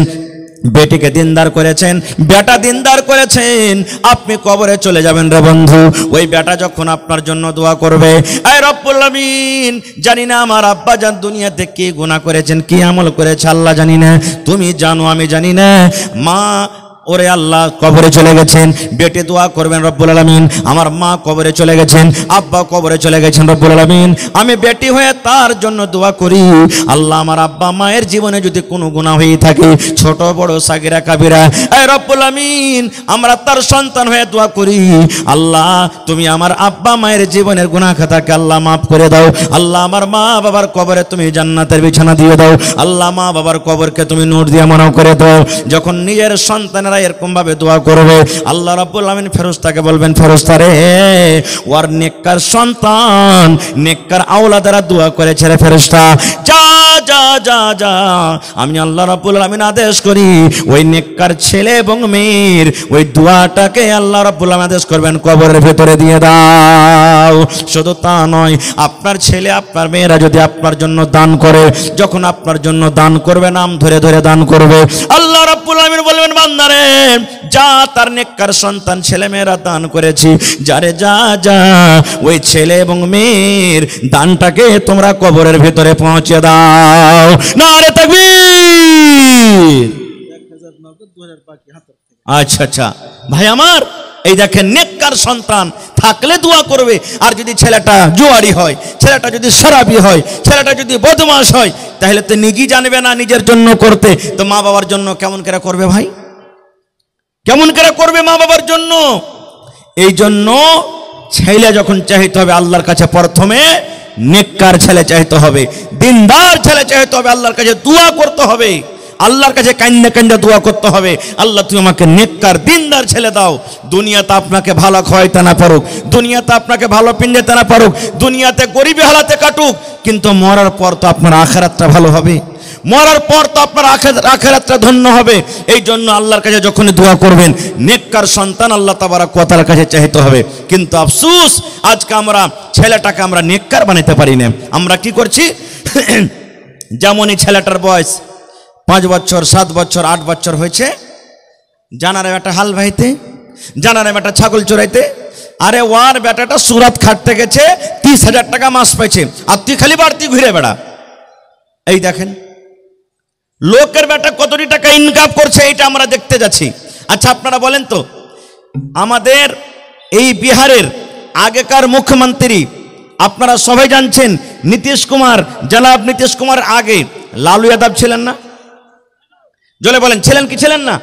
বেটিকে দিনদার করেছেন, বেটা দিনদার করেছেন। আপনি কবরে চলে যাবেন রে বন্ধু, ওই বেটা যখন আপনার জন্য দোয়া করবে, আয় রব্বুল আমিন জানি না আমার আব্বা জান দুনিয়াতে কি গুনাহ করেছেন, কি আমল করেছে আল্লাহ জানি না, তুমি জানো আমি জানি না। মা ওরে আল্লাহ কবরে চলে গেছেন, বেটে দোয়া করবেন রব্বুল আলামিন আমার মা কবরে চলে গেছেন, আব্বা কবরে চলে গেছেন, রব্বুল আলামিন আমি বেটি হয়ে তার জন্য দোয়া করি। আল্লাহ আমার আব্বা মায়ের জীবনে যদি কোনো গুনাহ হয়ে থাকে, ছোট বড় সাগিরা কাবিরা, এ রব্বুল আমিন আমরা তার সন্তান হয়ে দোয়া করি, আল্লাহ তুমি আমার আব্বা মায়ের জীবনের গুনাহ খাতাকে আল্লাহ মাফ করে দাও। আল্লাহ আমার মা বাবার কবরে তুমি জান্নাতের বিছানা দিয়ে দাও। আল্লাহ মা বাবার কবরকে তুমি নূর দিয়ে মানব করে দাও। যখন নিজের সন্তানের এরকম ভাবে দোয়া করবে, আল্লাহ রাব্বুল আমিন ফেরেশতাকে বলবেন, ফেরেশতা রে ওর নেককার সন্তান, নেককার আওলাদেরা দোয়া করেছে রে ফেরেশতা, যা যা যা যা আমি আল্লাহ রাব্বুল আমিন আদেশ করি ওই নেককার ছেলে এবং মেয়ের ওই দোয়াটাকে আল্লাহ রাব্বুল আমিন আদেশ করবেন কবরের ভেতরে দিয়ে দাও। শুধু তা নয়, আপনার ছেলে আপনার মেয়েরা যদি আপনার জন্য দান করে, যখন আপনার জন্য দান করবে নাম ধরে ধরে দান করবে, আল্লাহ রাব্বুল আমিন বলবেন বান্দারে যা তার নেককার সন্তান ছেলে মেয়েরা দান করেছি, যারে যা যা ওই ছেলে এবং মেয়ের দানটাকে তোমরা কবরের ভেতরে পৌঁছে দাও। নারে তাকবীর। আচ্ছা আচ্ছা ভাই আমার, এই দেখেন নেককার সন্তান থাকলে দোয়া করবে। আর যদি ছেলেটা জুয়ারি হয়, ছেলেটা যদি শরাবি হয়, ছেলেটা যদি বদমাশ হয়, তাহলে তো নিজেই জানবে না নিজের জন্য করতে, তো মা বাবার জন্য কেমন করে করবে ভাই? কেমন করে করবে মা বাবার জন্য? এই জন্য ছেলে যখন চাইতে হবে আল্লাহর কাছে, প্রথমে নেককার ছেলে চাইতে হবে, দিনদার ছেলে চাইতে হবে, আল্লাহর কাছে দোয়া করতে হবে, আল্লাহর কাছে কান্না কান্না দোয়া করতে হবে, আল্লাহ তুমি আমাকে নেককার দিনদার ছেলে দাও। দুনিয়াতে আপনাকে ভালো খাওয়াইতে না পারুক, দুনিয়াতে আপনাকে ভালো পিন্ডাতে না পারুক, দুনিয়াতে গরিবী হালাতে কাটুক, কিন্তু মরার পর তো আপনার আখিরাতটা ভালো হবে, মরার পর তো আপনার আখিরাতটা ধন্য হবে। এই জন্য আল্লাহর কাছে যখন দোয়া করবেন নেককার সন্তান আল্লাহ তাবারক ওয়া তাআলার কাছে চাইতে হবে। কিন্তু আফসোস আজকে আমরা ছেলেটাকে আমরা নেককার বানাইতে পারি না। আমরা কি করছি, যেমনই ছেলেটার বয়স 5 বছর 7 বছর 8 বছর হয়েছে, জানারে বেটা হাল ভাইতে, জানারে বেটা ছাগল চড়াইতে, আরে ওয়ার বেটাটা সুরাত খাটতে গেছে 30,000 টাকা মাস পাইছে, আর তুই খালি বাড়তি ঘুরে বেড়া। এই দেখেন লোকের বেটা কতটি টাকা ইনকাম করছে, এটা আমরা দেখতে যাচ্ছি। আচ্ছা আপনারা বলেন তো, আমাদের এই বিহারের আগেকার মুখ্যমন্ত্রী আপনারা সবাই জানছেন নীতিশ কুমার, জনাব নীতিশ কুমার আগে লালু যাদব ছিলেন না? জলে বলেন ছিলেন কি ছিলেন না?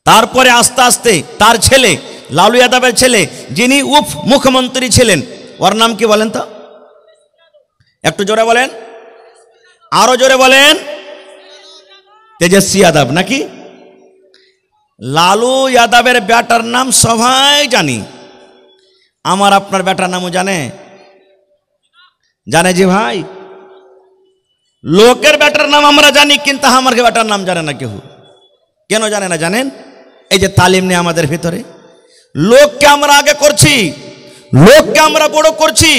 তারপরে আস্তে আস্তে তার ছেলে লালু যাদবের ছেলে যিনি উপ মুখ্যমন্ত্রী ছিলেন, ওর নাম কি বলেন তো? একটু জোরে বলেন, আরো জোরে বলেন। তেজস্বী যাদব নাকি? লালু যাদবের বেটার নাম সবাই জানি, আমার আপনার বেটার নামও জানে? জানে যে ভাই, লোকের বেটার নাম আমরা জানি, কিন্তু আমার বেটার নাম জানে না কেউ। কেন জানে না জানেন? এই যে তালিম নেই আমাদের ভিতরে, লোককে আমরা আগে করছি, লোককে আমরা বড় করছি,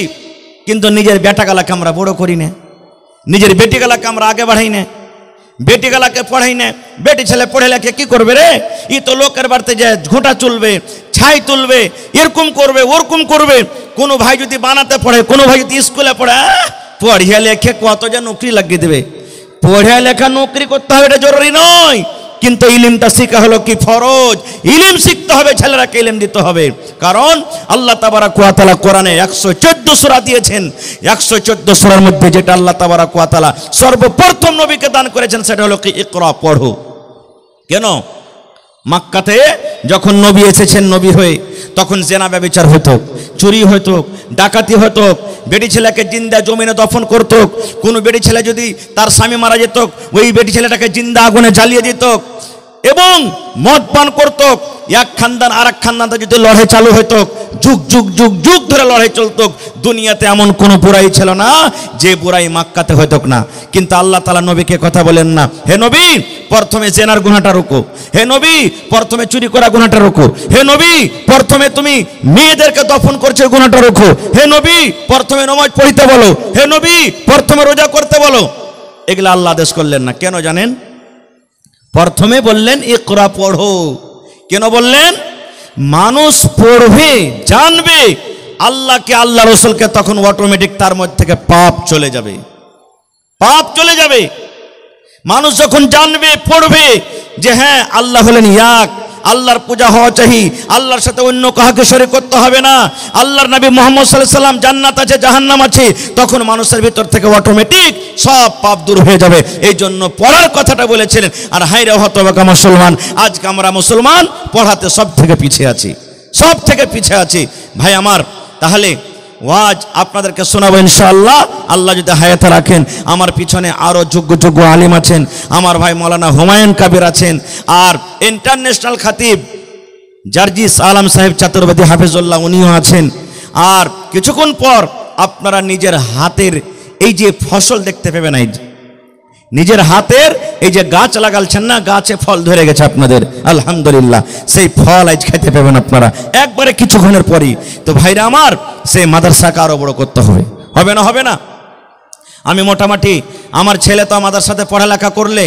কিন্তু নিজের বেটাগালাকে আমরা বড় করি না, নিজের বেটিগালাকে আমরা আগে বাড়াই না, বেটিগালাকে পড়াই না। বেটি ছেলে পড়ে লেখে কি করবে রে? ই তো লোকের বাড়িতে যায় ঘোঁটা চুলবে, ছাই তুলবে, এরকম করবে ওরকম করবে। কোনো ভাই যদি বানাতে পড়ে, কোনো ভাই যদি স্কুলে পড়ে, পড়িয়া লেখে কত যে নৌকরি লাগিয়ে দেবে। পড়িয়া লেখা নৌকরি করতে হবে এটা জরুরি নয়, কিন্তু ইলিমটা শিখা হলো কি ফরজ। ইলিম শিখতে হবে, ছেলেরাকে ইলিম দিতে হবে। কারণ আল্লাহ তাবারাক ওয়া তাআলা কোরআনে 114 সূরা দিয়েছেন, 114 সূরার মধ্যে যেটা আল্লাহ তাবারাক ওয়া তাআলা সর্বপ্রথম নবীকে দান করেছেন সেটা হলো কি ইকরা, পড়ো। কেন? মক্কাতে যখন নবী এসেছেন নবী হয়ে, তখন জেনা ব্যভিচার হতো, চুরি হতো, ডাকাতি হতো, বেটি ছেলেকে জিন্দা জমিনে দফন করত। কোনো বেটি ছেলে যদি তার স্বামী মারা যেত, ওই বেটি ছেলেটাকে জিন্দা আগুনে জ্বালিয়ে দিত, এবং মদ পান করত। এক খানদান আর এক খানদান যদি লড়াই চালু হতো, যুগ যুগ যুগ যুগ ধরে লড়াই চলত। দুনিয়াতে এমন কোনো বুড়াই ছিল না যে বুড়াই মক্কাতে হতো না। কিন্তু আল্লাহ তাআলা নবীকে কথা বলেন না, হে নবী প্রথমে জেনার গুনাহটা রোকো, হে নবী প্রথমে চুরি করা গুনাহটা রোকো, হে নবী প্রথমে তুমি মেয়েদেরকে দফন করছো গুনাহটা রোকো, হে নবী প্রথমে নামাজ পড়তে বলো, হে নবী প্রথমে রোজা করতে বলো। এগুলা আল্লাহ আদেশ করলেন না। কেন জানেন? প্রথমে বললেন ইকরা, পড়ো। কেন বললেন? মানুষ পড়বে, জানবে আল্লাহকে, আল্লাহ রসুলকে, তখন অটোমেটিক তার মধ্যে থেকে পাপ চলে যাবে, পাপ চলে যাবে। মানুষ যখন জানবে, পড়বে যে হ্যাঁ আল্লাহ হলেন এক, আল্লাহর পূজা হওয়া চাই, আল্লাহর সাথে অন্য কাউকে শরীক করতে হবে না, আল্লাহর নবী মুহাম্মদ সাল্লাল্লাহু আলাইহি সাল্লাম জান্নাত আছে জাহান্নাম আছে, তখন মানুষের ভিতর থেকে অটোমেটিক সব পাপ দূর হয়ে যাবে। এই জন্য পড়ার কথাটা বলেছিলেন। আর হায়রে হতভাগা মুসলমান, আজকে আমরা মুসলমান পড়াতে সব থেকে পিছিয়ে আছি, সব থেকে পিছিয়ে আছি ভাই আমার। তাহলে ওয়াজ আপনাদেরকে শোনাবো ইনশাআল্লাহ, আল্লাহ যদি হায়াতে রাখেন। আমার পিছনে আরো যোগ্য যোগ্য আলিম আছেন, আমার ভাই মাওলানা হুমায়ুন কবির আছেন, আর ইন্টারন্যাশনাল খাতিব জার্জিস আলম সাহেব চাতুর্বেদী হাফেজুল্লাহ উনিও আছেন। আর কিছুক্ষণ পর আপনারা নিজের হাতের এই যে ফসল দেখতে পাবেন, এই নিজের হাতের এই যে গাছ লাগালছেন না, গাছে ফল ধরে গেছে আপনাদের, আলহামদুলিল্লাহ। সেই ফল আজ খেতে পাবেন আপনারা একবারে কিছুক্ষণের পরই। তো ভাইরা আমার, সেই মাদ্রাসাকে আরো বড় করতে হবে, হবে না? হবে না? আমি মোটামুটি আমার ছেলে তো আমাদের সাথে পড়ালেখা করলে,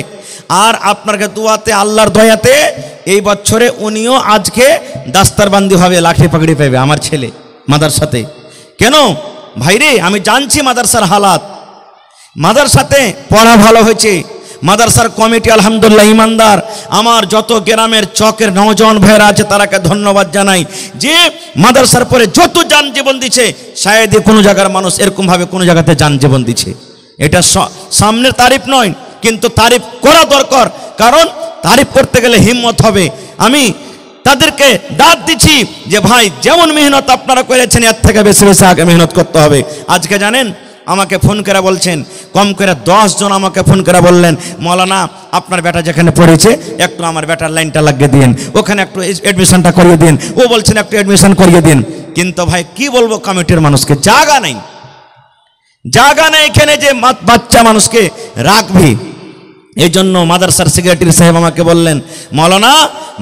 আর আপনাকে দুয়াতে আল্লাহর দয়াতে এই বছরে উনিও আজকে দাস্তারবান্দি হবে, লাঠি পাগড়ি পাবে আমার ছেলে মাদ্রাসাতে। কেন ভাইরে? আমি জানছি মাদ্রাসার হালাত, মাদ্রাসাতে পড়া ভালো হয়েছে, মাদ্রাসার কমিটি আলহামদুলিল্লাহ ইমানদার। আমার যত গ্রামের চকের নওজওয়ান ভাইরা আছে তারাকে ধন্যবাদ জানাই যে মাদ্রাসার পরে যত যান জীবন দিচ্ছে, শায়দ কোনো জায়গার মানুষ এরকমভাবে কোনো জায়গাতে যান জীবন দিচ্ছে। এটা সামনের তারিফ নয়, কিন্তু তারিফ করা দরকার, কারণ তারিফ করতে গেলে হিম্মত হবে। আমি তাদেরকে দাঁত দিচ্ছি যে ভাই যেমন মেহনত আপনারা করেছেন এর থেকে বেশি বেশি আগে মেহনত করতে হবে। আজকে জানেন আমাকে ফোন করে বলছেন, কম করে 10 জন আমাকে ফোন করে বললেন, মৌলানা আপনার বেটা যেখানে পড়েছে একটু আমার বেটার লাইনটা লাগিয়ে দিন, ওখানে একটু অ্যাডমিশনটা করিয়ে দিন, ও বলছেন একটু অ্যাডমিশন করিয়ে দিন। কিন্তু ভাই কি বলবো, কমিটির মানুষকে জায়গা নেই, জায়গা নেই এখানে যে বাচ্চা মানুষকে রাখবি। এই জন্য মাদ্রাসার সেক্রেটারি সাহেব আমাকে বললেন, মৌলানা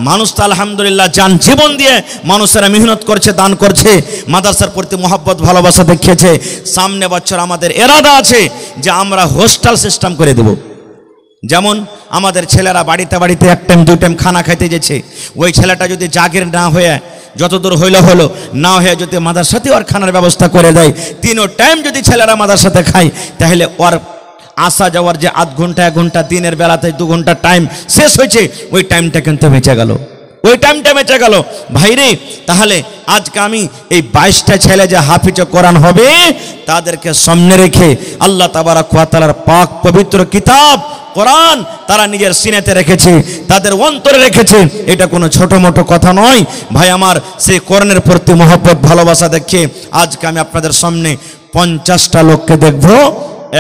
মানুষ তো আলহামদুলিল্লাহ যান জীবন দিয়ে মানুষেরা মেহনত করছে, দান করছে, মাদ্রাসার প্রতি মহব্বত ভালোবাসা দেখিয়েছে। সামনে বছর আমাদের এরাদা আছে যে আমরা হোস্টেল সিস্টেম করে দেব। যেমন আমাদের ছেলেরা বাড়িতে বাড়িতে 1 টাইম 2 টাইম খানা খাইতে যেছে, ওই ছেলেটা যদি জাগির না হয়ে যতদূর হইলে হলো, না হয়ে যদি মাদ্রাসাতে ওর খানার ব্যবস্থা করে দেয়, 3 টাইম যদি ছেলেরা মাদ্রাসাতে খায়, তাহলে ওর আসা যাওয়ার যে আধ ঘন্টা 1 ঘন্টা দিনের বেলাতে 2 ঘন্টা টাইম শেষ হয়েছে, ওই টাইমটা কিন্তু বেঁচে গেল, ওই টাইমটা বেঁচে গেল। ভাইরে তাহলে আজকে আমি এই 22টা ছেলে যে হাফিজে কোরআন হবে তাদেরকে সামনে রেখে আল্লাহ তাবারাক ওয়া তাআলার পাক পবিত্র কিতাব কোরআন তারা নিজের সিনেতে রেখেছে, তাদের অন্তরে রেখেছে। এটা কোনো ছোট মোটো কথা নয় ভাই আমার। সেই কোরআনের প্রতি মহব্বত ভালোবাসা দেখে আজকে আমি আপনাদের সামনে 50টা লোককে দেখবো,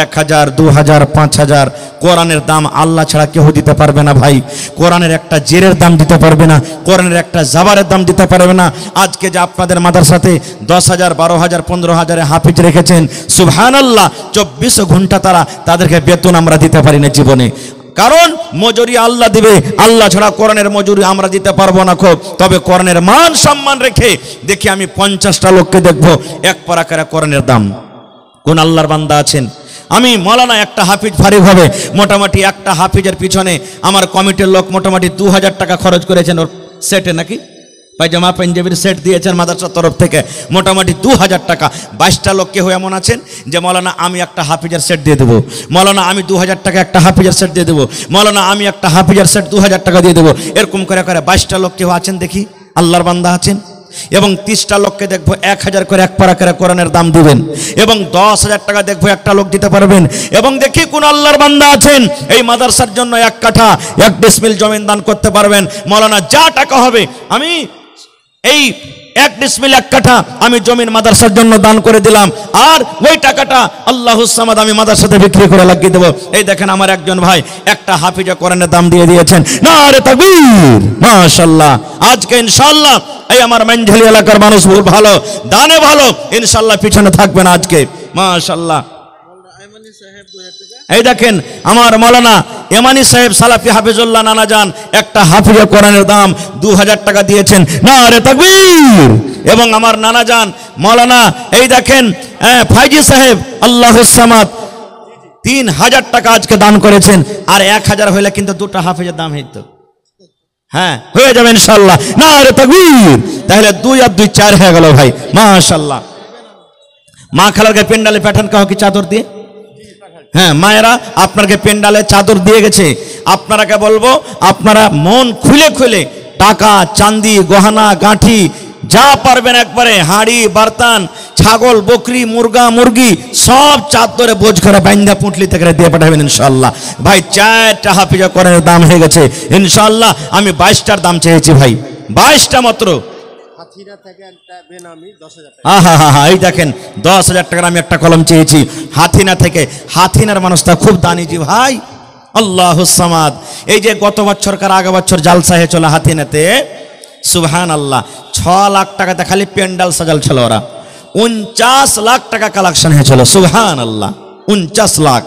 1000 2000 5000। কোরআনের দাম আল্লাহ ছাড়া কেউ দিতে পারবে না ভাই। কোরআনের একটা জেরের দাম দিতে পারবে না, কোরআনের একটা জাবারের দাম দিতে পারবে না। আজকে যে আপনাদের মাদ্রাসাতে 10,000 12,000 15,000 হাফিজ রেখেছেন, সুবহানাল্লাহ, 24 ঘন্টা তাদেরকে বেতন আমরা দিতে পারি না জীবনে, কারণ মজুরি আল্লাহ দিবে, আল্লাহ ছাড়া কোরআনের মজুরি আমরা দিতে পারবো না। খুব তবে কোরআনের মান সম্মান রেখে দেখি আমি 50টা লোককে দেখবো 1 পারা করে কোরআনের দাম। কোন আল্লাহর বান্দা আছেন? আমি মৌলানা একটা হাফিজ ফারিক হবে, মোটামুটি একটা হাফিজের পিছনে আমার কমিটির লোক মোটামুটি 2000 টাকা খরচ করেছেন ওর সেটে, নাকি পায়জামা পাঞ্জাবির সেট দিয়েছেন মাদ্রাসার তরফ থেকে, মোটামুটি 2000 টাকা। 22টা লোককে হয়ে এমন আছেন যে মৌলানা আমি একটা হাফিজের সেট দিয়ে দেবো, মৌলানা আমি 2000 টাকা একটা হাফিজের সেট দিয়ে দেবো, মৌলানা আমি একটা হাফিজের সেট 2000 টাকা দিয়ে দেবো। এরকম করে করে 22টা লোক কেউ আছেন দেখি আল্লাহর বান্দা আছেন। এবং 30টা লোককে দেখবো 1000 করে 1 পারা করে কোরআনের দাম দিবেন, এবং 10,000 টাকা দেখবো একটা লোক দিতে পারবেন। এবং দেখি কোন আল্লাহর বান্দা আছেন এই মাদ্রাসার জন্য 1 কাঠা 1 ডিসমিল জমিন দান করতে পারবেন। মৌলানা যা টাকা হবে আমি এই 1 ডিসমিল 1 কাঠা আমি জমিন মাদ্রাসার জন্য দান করে দিলাম, আর ওই টাকাটা আল্লাহুস সামাদ আমি মাদ্রাসাতে বিক্রি করে লাগিয়ে দেবো। এই দেখেন আমার একজন ভাই একটা হাফিজে কোরআনের দাম দিয়ে দিয়েছেন, নারে তাকবীর, মাশাআল্লাহ। আজকে ইনশাআল্লাহ এই আমার মেনঝালি এলাকার মানুষ ভালো, দানে ভালো, ইনশাআল্লাহ পিছনে থাকবে না আজকে, মাশাআল্লাহ। এই দেখেন আমার মৌলানা এমানি সাহেব সালাফি হাফিজুল্লাহ নানা যান একটা হাফিজে কোরআনের দাম 2000 টাকা দিয়েছেন, নারে তাকবীর। এবং আমার নানা যান মৌলানা এই দেখেন ফাইজি সাহেব আল্লাহুস সামাদ 3000 টাকা আজকে দান করেছেন, আর 1000 হইলে কিন্তু 2টা হাফিজের দাম হইতো, হ্যাঁ হয়ে যাবে ইনশাআল্লাহ, নারে তাকবীর। তাহলে 2 আর 2 4 হয়ে গেল ভাই, মাশাআল্লাহ। মা খালাকে পেন্ডালে পাঠান কাহ কি চাদর দিয়ে, হ্যাঁ মায়েরা আপনাকে পেন্ডালে চাদর দিয়ে গেছে। আপনারাকে বলবো আপনারা মন খুলে খুলে টাকা চাঁদি গহনা গাঁঠি যা পারবেন একবারে হাঁড়ি বার্তান ছাগল বকরি মুরগা মুরগি সব চাদরে বোঝ করে বাইন্দা পুঁটলি থেকে দিয়ে পাঠাবেন ইনশাআল্লাহ। ভাই 4টা হাফিজা কোরআনের দাম হয়ে গেছে ইনশাআল্লাহ। আমি 22টার দাম চেয়েছি ভাই, 22টা মাত্র। এই দেখেন 10,000 টাকার আমি একটা কলম চেয়েছি হাথিনা থেকে। হাথিনার মানুষটা খুব দানিজি ভাই, আল্লাহুস সামাদ। এই যে গত বছরকার আগে বছর জালসা হয়েছিল হাথিনাতে, সুবহানাল্লাহ, 6 লাখ টাকাতে খালি প্যান্ডাল সাজাল ছিল, ওরা 49 লাখ টাকা কালেকশন হয়েছিল, সুবহানাল্লাহ, 49 লাখ।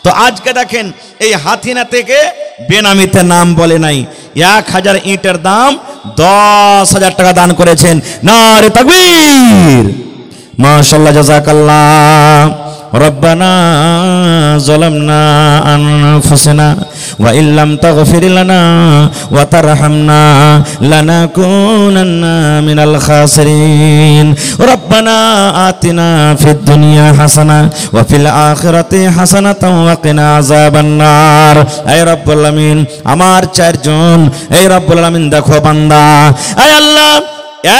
তো আজকে দেখেন এই হাথিনা থেকে বেনামিতে নাম বলে নাই, 1000 ইটের দাম 10,000 টাকা দান করেছেন, নারে তাকবীর, মাশাআল্লাহ, জাযাকাল্লাহ। রব্বানা যালামনা আনফুসানা ওয়া ইল্লাম তাগফির লানা ওয়া তারহামনা লানাকুনান্না মিনাল খাসিরিন রব্বানা আতিনা ফিদ দুনিয়া হাসানা ওয়া ফিল আখিরাতি হাসানাতাও ওয়া কিনা আযাবান নার। হে রব্বুল আলামিন, আমার চারজন, হে রব্বুল আলামিন দেখো বান্দা, হে আল্লাহ,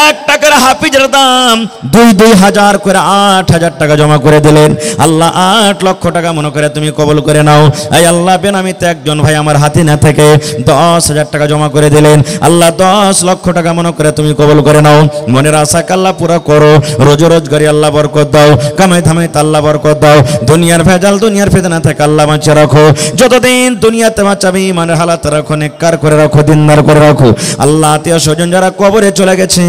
1 টাকার হাফিজের দাম 2,000 করে 8,000 টাকা জমা করে দিলেন। আল্লাহ 8 লক্ষ টাকা মনে করে তুমি কবুল করে নাও। এই আল্লাহ, বেনামিতে একজন ভাই আমার হাতে না থেকে 10,000 টাকা জমা করে দিলেন। আল্লাহ 10 লক্ষ টাকা মনে করে তুমি কবুল করে নাও। মনের আশা আল্লাহ পুরা করো, রোজ রোজগারি আল্লাহ বরকত দাও, কামাই ধামাই আল্লাহ বরকত দাও, দুনিয়ার ভেজাল দুনিয়ার ফিতনা থেকে আল্লাহ বাঁচিয়ে রাখো। যতদিন দুনিয়াতে বাঁচাবি ইমানের হালাত রাখো, নেককার করে রাখো, দিনদার করে রাখো। আল্লাহ আত্মীয় স্বজন যারা কবরে চলে গেছে,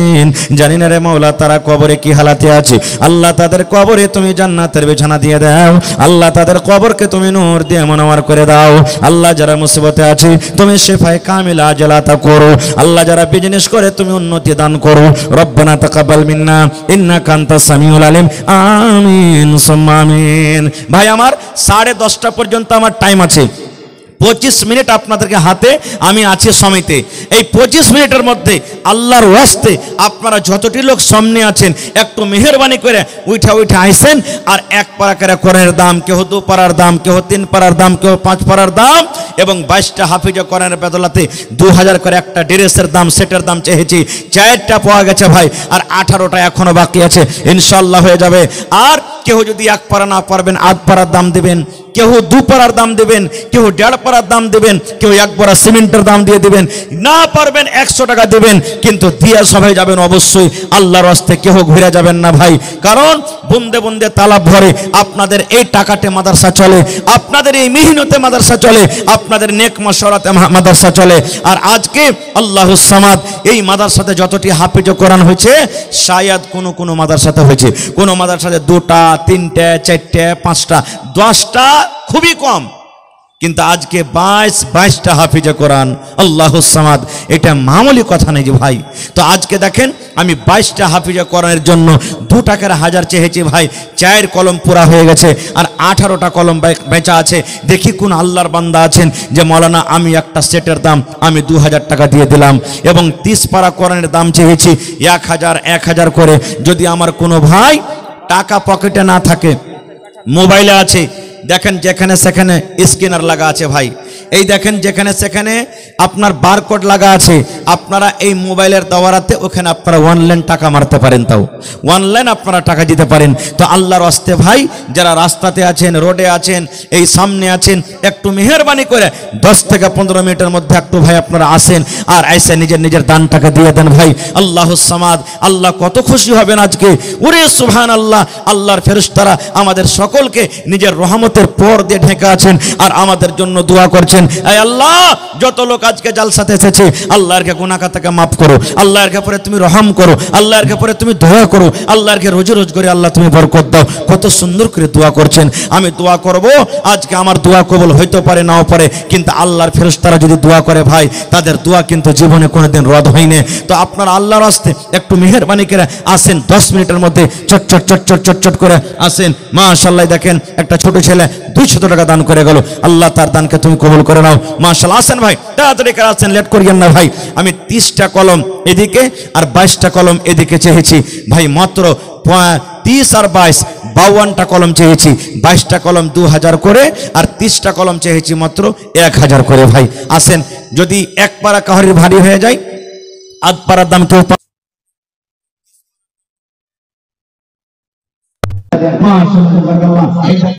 জানি না রে মাওলা তারা কবরে কি হালাতে আছে। আল্লাহ তাদের কবরে তুমি জান্নাতের বিছানা দিয়ে দাও। আল্লাহ তাদের কবরকে তুমি নূর দিয়ে মনোয়ার করে দাও। আল্লাহ যারা মুসিবতে আছে তুমি শিফায়ে কামিলা আজলা আতা করো। আল্লাহ যারা বিজনেস করে তুমি উন্নতি দান করো। রব্বানা তাকাব্বাল মিন্না ইন্নাকা আনতাস সামিউল আলিম। আমিন সুম্মা আমিন। ভাই আমার 10:30 পর্যন্ত আমার টাইম আছে। 25 মিনিট আপনাদেরকে হাতে আমি আছি সমিতে। এই 25 মিনিটের মধ্যে আল্লাহর ওয়াস্তে আপনারা যতটি লোক সামনে আছেন একটু মেহেরবানি করে উঠা আইসেন। আর 1 পারা করে কোরআনের দাম, কেউ 2 পারার দাম, কেউ 3 পারার দাম, কেউ 5 পারার দাম এবং 22টা হাফিজা কোরআনের বদলাতে 2000 করে একটা ড্রেসের দাম, সেটের দাম চেয়েছি। 4টা পাওয়া গেছে ভাই, আর 18টা এখনো বাকি আছে, ইনশাআল্লাহ হয়ে যাবে। আর কেউ যদি 1 পারা না পারবেন 8 পারার দাম দিবেন, কেউ 2 পারার দাম দেবেন, কেউ 1.5 পারার দাম দেবেন, কেউ 1 পারা সিমেন্টের দাম দিয়ে দিবেন। না পারবেন 100 টাকা দেবেন, কিন্তু দিয়ে সবাই যাবেন অবশ্যই। আল্লাহর রাস্তায় কেউ ঘুরে যাবেন না ভাই, কারণ বুন্দে বুন্দে তালাব ভরে। আপনাদের এই টাকাতে মাদ্রাসা চলে, আপনাদের এই মেহনতে মাদ্রাসা চলে, আপনাদের নেক মাশওয়ারাতে মাদ্রাসা চলে। আর আজকে আল্লাহুস সামাদ এই মাদ্রাসাতে যতটি হাফিজ কোরআন হয়েছে, শায়াদ কোনো মাদ্রাসাতে হয়েছে, কোনো মাদ্রাসাতে 2টা 3টে 4টে 5টা 10টা খুবই কম, কিন্তু আজকে 22টা হাফিজে কোরআন আল্লাহুস সামাদ। এটা মামুলি কথা নেই যে ভাই। তো আজকে দেখেন আমি 22টা হাফিজে কোরআনের জন্য 2 টাকার 1000 চেয়েছি ভাই। 4 কলম পুরা হয়ে গেছে, আর 18টা কলম বেচা আছে। দেখি কোন আল্লাহর বান্দা আছেন যে মাওলানা আমি একটা সেটের দাম আমি 2000 টাকা দিয়ে দিলাম, এবং 30 পারা কোরআনের দাম চেয়েছি 1000 করে। যদি আমার কোনো ভাই টাকা পকেটে না থাকে, মোবাইলে আছে, দেখেন যেখানে সেখানে স্ক্যানার লাগা আছে ভাই। এই দেখেন যেখানে সেখানে আপনার বারকোড লাগা আছে। আপনারা এই মোবাইলের দাওয়ারাতে ওখানে আপনারা অনলাইন টাকা মারতে পারেন, তাও অনলাইন আপনারা টাকা দিতে পারেন। তো আল্লাহর রাস্তে ভাই যারা রাস্তাতে আছেন, রোডে আছেন, এই সামনে আছেন, একটু মেহেরবানি করে 10 থেকে 15 মিনিটের মধ্যে একটু ভাই আপনারা আসেন, আর এসে নিজের দান টাকা দিয়ে দেন ভাই। আল্লাহুস সামাদ, আল্লাহ কত খুশি হবেন আজকে। ওরে সুবহানাল্লাহ, আল্লাহর ফেরেশতারা আমাদের সকলকে নিজের রহমতের পর দিয়ে ঢেকে আছেন আর আমাদের জন্য দোয়া করছেন। এই আল্লাহ, যত লোক আজকে জালসাতে এসেছে, আল্লাহর কে গুনাহ থেকে মাফ করো, আল্লাহর কে পরে তুমি রহম করো, আল্লাহর কে পরে তুমি দয়া করো, আল্লাহর কে রোজ করে আল্লাহ তুমি বরকত দাও। কত সুন্দর করে দোয়া করছেন। আমি দোয়া করব, আজকে আমার দোয়া কবুল হইতে পারে নাও পারে, কিন্তু আল্লাহর ফেরেশতারা যদি দোয়া করে ভাই, তাদের দোয়া কিন্তু জীবনে কোনোদিন রদ হয়নি। তো আপনারা আল্লাহর রাস্তে একটু মেহেরবানি করে আসেন, 10 মিনিটের মধ্যে চট করে আসেন। মাশাআল্লাহ, দেখেন একটা ছোট ছেলে 200 টাকা দান করে গেল। আল্লাহ তার দানকে তুমি কবুল করে নাও। মাশাআল্লাহ, আসেন ভাই, তাড়াতাড়ি করে আসেন, লেট করিয়েন না ভাই। আমি 30টা কলম এদিকে আর 22টা কলম এদিকে চেয়েছি ভাই। মাত্র 30 আর 22 52টা কলম চেয়েছি। 22টা কলম 2000 করে, আর 30টা কলম চেয়েছি মাত্র 1000 করে ভাই। আসেন, যদি 1 পারা কাহারির ভারী হয়ে যায়, 8 পারার দাম কেউ মাশাআল্লাহ।